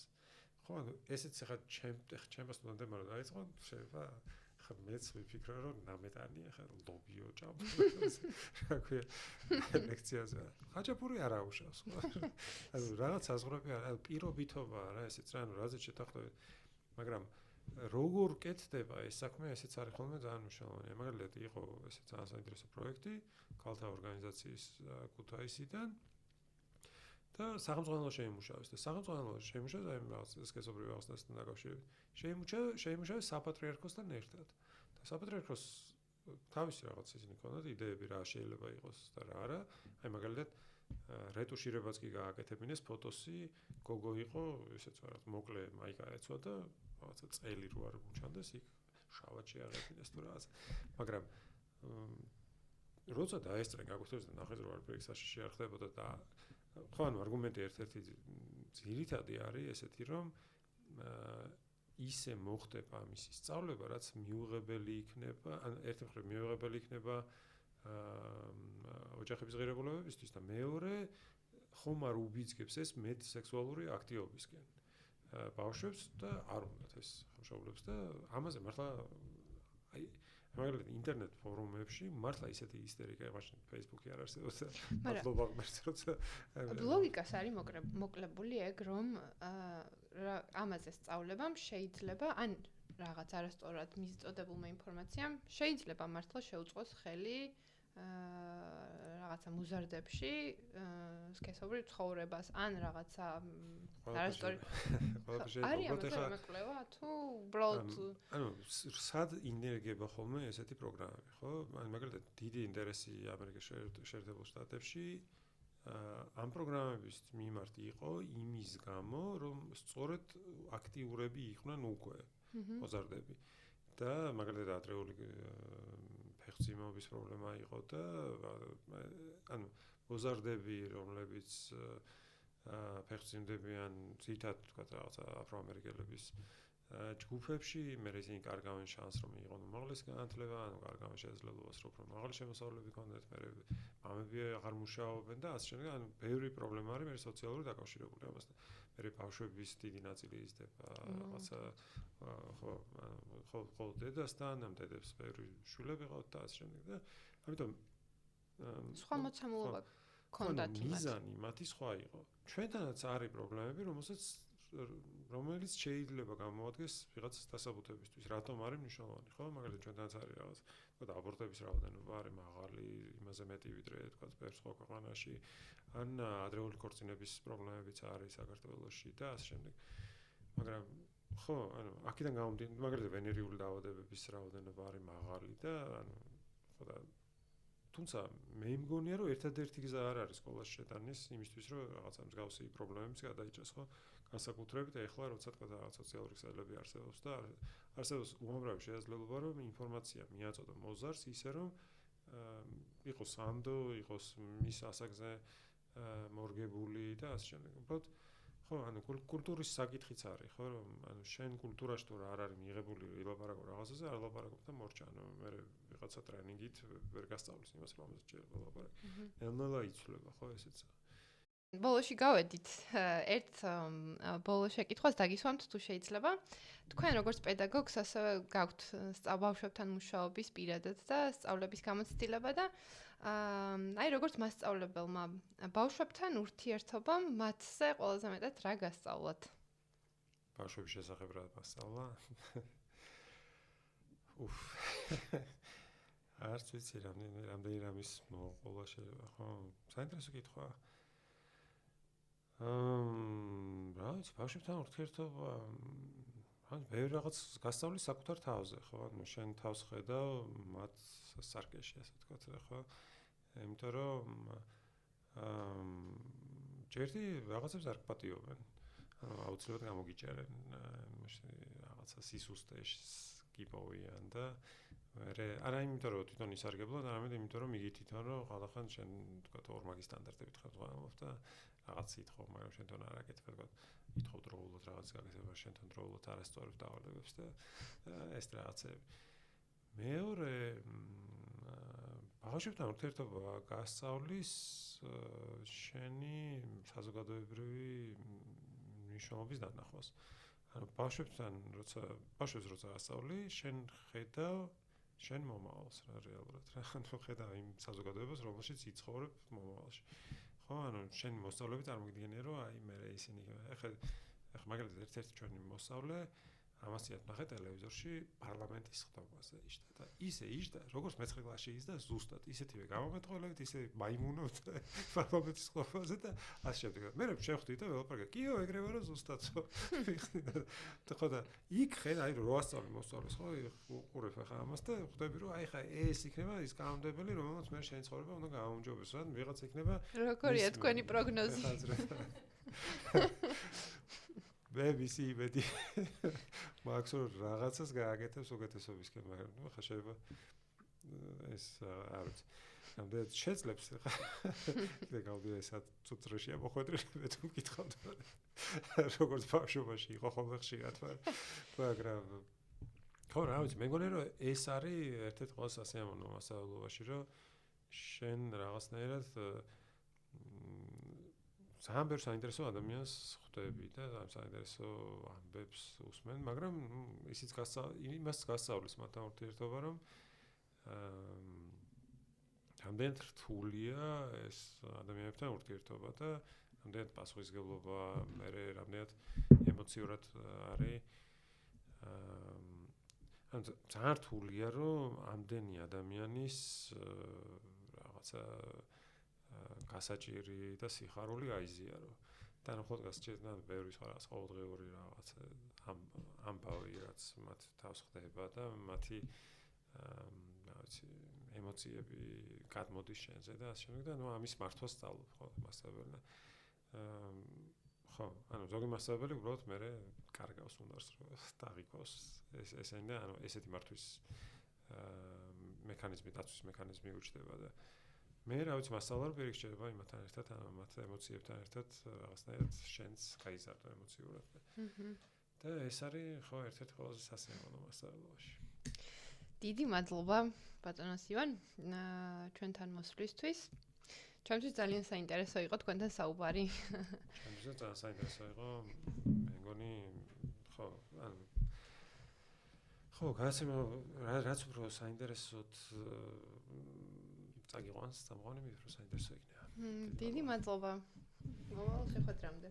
ხო, ანუ ესეც ხა ჩემ სტუდენტებმა რო დაიწყო, შეიძლება ხა მეც ვიფიქრე რომ ნამეტანია ხა ლობიო ჭამ. რა ქვია ლექციაზე. ხაჭაპური არ აუშავს, ხო? ანუ რაღაც საზღვრები არა, პირობითობა რა ესეც რა, ანუ რაზეც შეთანხმდებით. მაგრამ როგორ კეთდება ეს საქმე, ესეც არის ხოლმე ძალიან მნიშვნელოვანია. მაგალითად, იყო ესე ძალიან საინტერესო პროექტი ქალთა ორგანიზაციის ქუთაისიდან და სახელმწიფო შეიმუშავეს და სახელმწიფო შეიმუშავეს აი რაღაც სქესობრივი აღსტასთან დაკავშირებით. შეიმუშავეს საპატრიარქოსთან ერთად. და საპატრიარქოს თავისი რაღაც ისინი ქონდათ იდეები რა შეიძლება იყოს და რა არა. აი მაგალითად რეტუშირებაც კი გააკეთებინეს ფოტოსი, გოგო იყო, ესეც რაღაც მოკლე მაიკა ეცვა და რაღაცა წელი რო არ უჩანდეს იქ შავად შეაღებინეს თუ რაღაც. მაგრამ როცა დაესწრენ გაკეთებს და ნახეს რომ არაფერი საშიში არ ხდებოდა და ხო ანუ არგუმენტი ერთ-ერთი ძირითადი არის ესეთი რომ ისე მოხდება მისი სწავლება რაც მიუღებელი იქნება ან ერთი მხრივ მიუღებელი იქნება ოჯახების ღირებულებებისთვის და მეორე ხომ არ უბიძგებს ეს მეტ სექსუალური აქტივობისკენ ბავშვებს და არ უნდათ ეს ხელშეუხლებს და ამაზე მართლა აი მაგალითად ინტერნეტ ფორუმებში მართლა ისეთი ისტერიკა მაშინ Facebook-ი არ არსებობს და მადლობა ღმერთს როცა ლოგიკას არის მოკლებული ეგ რომ ამაზე სწავლებამ შეიძლება ან რაღაც არასწორად მისწოდებულმა ინფორმაციამ შეიძლება მართლა შეუწყოს ხელი რაღაცა მუზარდებში სქესობრივ ცხოვრებას ან რაღაცა არასწორი არის ამაზე მეკვლევა თუ უბრალოდ ანუ სად ინერგება ხოლმე ესეთი პროგრამები ხო ან მაგალითად დიდი ინტერესი ამერიკის შეერთებულ შტატებში ამ პროგრამების მიმართ იყო იმის გამო რომ სწორედ აქტიურები იყვნენ უკვე მოზარდები და მაგალითად ადრეული ფეხმძიმეობის პრობლემა იყო და ანუ მოზარდები რომლებიც ფეხმძიმდებიან ძირითადად თქვა რაღაცა აფროამერიკელების ჯგუფებში მე ისინი კარგავენ შანსს რომ მიიღონ უმაღლესი განათლება ანუ კარგავენ შესაძლებლობას რომ უფრო მაღალი შემოსავლები ქონდეთ მე მამები აღარ მუშაობენ და ასე შემდეგ ანუ ბევრი პრობლემა არის მე სოციალური დაკავშირებული ამასთან მე ბავშვების დიდი ნაწილი იზრდება რაღაცა ხო დედასთან ამ დედებს ბევრი შვილები ყავთ და ასე შემდეგ და ამიტომ სხვა მოცემულობა ქონდათ მიზანი მათი სხვა იყო ჩვენთანაც არის პრობლემები რომელიც შეიძლება გამოადგეს ვიღაცას დასაბუთებისთვის რატომ არის მნიშვნელოვანი ხო მაგალითად ჩვენთანაც არის რაღაც თქვა აბორტების რაოდენობა არის მაღალი იმაზე მეტი ვიდრე თქვა ბევრ სხვა ქვეყანაში ან ადრეული ქორწინების პრობლემებიც არის საქართველოში და ასე შემდეგ მაგრამ ხო ანუ აქედან გამომდინარე მაგალითად ვენერიული დაავადებების რაოდენობა არის მაღალი და ანუ ხო და თუმცა მე მგონია რომ ერთადერთი გზა არ არის სკოლაში შეტანის იმისთვის რომ რაღაცა მსგავსი პრობლემებიც გადაიჭრას ხო განსაკუთრებით ეხლა როცა თქვა რაღაც სოციალური ქსელები არსებობს და არსებობს უამრავი შესაძლებლობა რომ ინფორმაცია მიაწოდო მოზარდს ისე რომ იყოს ანდო იყოს მის ასაკზე მორგებული და ასე შემდეგ უბრალოდ ხო ანუ კულტურის საკითხიც არის ხო რომ ანუ შენ კულტურაში თუ რა არ არის მიღებული ილაპარაკო რაღაცაზე არ ლაპარაკობ და მორჩა ანუ მე ვიღაცა ტრენინგით ვერ გასწავლის იმას რომელზეც შეიძლება ლაპარაკო ნელ-ნელა იცვლება ხო ესეც ბოლოში გავედით ერთ ბოლო შეკითხვას დაგისვამთ თუ შეიძლება თქვენ როგორც პედაგოგს ასევე გაქვთ ბავშვებთან მუშაობის პირადად და სწავლების გამოცდილება და აი როგორც მასწავლებელმა ბავშვებთან ურთიერთობამ მათზე ყველაზე მეტად რა გასწავლათ ბავშვების შესახებ რა მასწავლა უფ არც ვიცი რამდენი რამის მოყოლა შეიძლება ხო საინტერესო კითხვაა რა ვიცი ბავშვებთან ურთიერთობა ან ბევრი რაღაც გასწავლის საკუთარ თავზე ხო ანუ შენ თავს ხედავ მათ სარკეში ასე ვთქვათ ხო იმიტომ რომ ჯერდი რაღაცებს არ გპატიობენ ანუ აუცილებლად გამოგიჭერენ რაღაცა სისუსტეში გიპოვიან და არა იმიტომ რომ თვითონ ისარგებლო არამედ იმიტომ რომ იგი თვითონ რომ ყველახან შენ ვთქვათ ორმაგი სტანდარტებით ხელმძღვანელობ და რაღაც ითხოვ მაგრამ შენ თვითონ არ აკეთებ ვთქვათ ითხოვ დროულად რაღაც გაკეთება შენ თვითონ დროულად არასწორებს დავალებებს და ეს რაღაცები მეორე ბავშვებთან ურთიერთობა გასწავლის შენი საზოგადოებრივი მნიშვნელობის დანახვას. ანუ ბავშვებს როცა გასწავლი, შენ ხედავ შენ მომავალს რა რეალურად რა. ანუ ხედავ იმ საზოგადოებას, რომელშიც იცხოვრებ მომავალში. ხო, ანუ შენი მოსწავლეები წარმოგიდგენია, რომ აი მე ისინი ეხლა მაგალითად ერთ-ერთი ჩვენი მოსწავლე ამასიათ ნახე ტელევიზორში პარლამენტის ხდომაზე იჯდა და ისე იჯდა, როგორც მე-9 კლასში იჯდა ზუსტად, ისეთივე გამომეტყველებით, ისე მაიმუნობთ პარლამენტის ხდომაზე და ასე შემდეგ. მე შევხვდი და ველაპარაკე, კიო, ეგრევე რა ზუსტადო. ხო და იქ ხედა, აი რო ასწავლე მოსწავლეს, ხო, უყურებ ახლა ამას და ხვდები, რომ აი ხა ეს იქნება ის კანონმდებელი, რომელსაც მე შენი ცხოვრება უნდა გააუმჯობესო, ან ვიღაც იქნება. როგორია თქვენი პროგნოზი? მე ვისი იმედი მაქვს რომ რაღაცას გააკეთებს უკეთესობისკენ, მაგრამ ნუ ხა შეიძლება ეს არ ვიცი. ამდენ შეძლებს ხა და გავდია ესა წუწრეშია მოხვედრილი მე თუ მკითხავთ. როგორც ბავშვობაში იყო ხოლმე ხშირად, მაგრამ ხო რა ვიცი, მე მგონი რომ ეს არის ერთ-ერთი ყველაზე სასიამოვნო მასწავლებლობაში, რომ შენ რაღაცნაირად ძალიან ბევრ საინტერესო ადამიანს ხვდები და ამ საინტერესო ამბებს უსმენ, მაგრამ ისიც იმას გასწავლის მათთან ურთიერთობა, რომ რამდენად რთულია ეს ადამიანებთან ურთიერთობა და რამდენად პასუხისმგებლობა, მე რამდენად ემოციურად არის ანუ ძალიან რთულია, რომ ამდენი ადამიანის რაღაცა გასაჭირი და სიხარული აიზიარო. და ნახოთ გასჭირდა ბევრი სხვა რაღაც ყოველდღიური რაღაც ამბავი, რაც მათ თავს ხდება და მათი რა ვიცი, ემოციები გადმოდის შენზე და ასე შემდეგ და ნუ ამის მართვას სწავლობ ხო მასწავლებელი. ხო, ანუ ზოგი მასწავლებელი უბრალოდ მე კარგავს უნარს რომ დაღიქოს ესენი და ანუ ესეთი მართვის მექანიზმი, დაცვის მექანიზმი უჩნდება და მე რა ვიცი მასწავლებელი პირიქჩება იმათთან ერთად, ანუ მათ ემოციებთან ერთად რაღაცნაირად შენს გაიზარდო ემოციურად. და ეს არის ხო ერთ-ერთი ყველაზე სასიამოვნო მასწავლებელში. დიდი მადლობა ბატონოს ივან ჩვენთან მოსვლისთვის. ჩემთვის ძალიან საინტერესო იყო თქვენთან საუბარი. ჩემთვის ძალიან საინტერესო იყო, მე მგონი ხო, ანუ ხო, გასცემა რაც უფრო საინტერესოდ წაგიყვანს წამყვანი მით რომ საინტერესო იქნება. დიდი მადლობა. მოვალ შეხვედრამდე.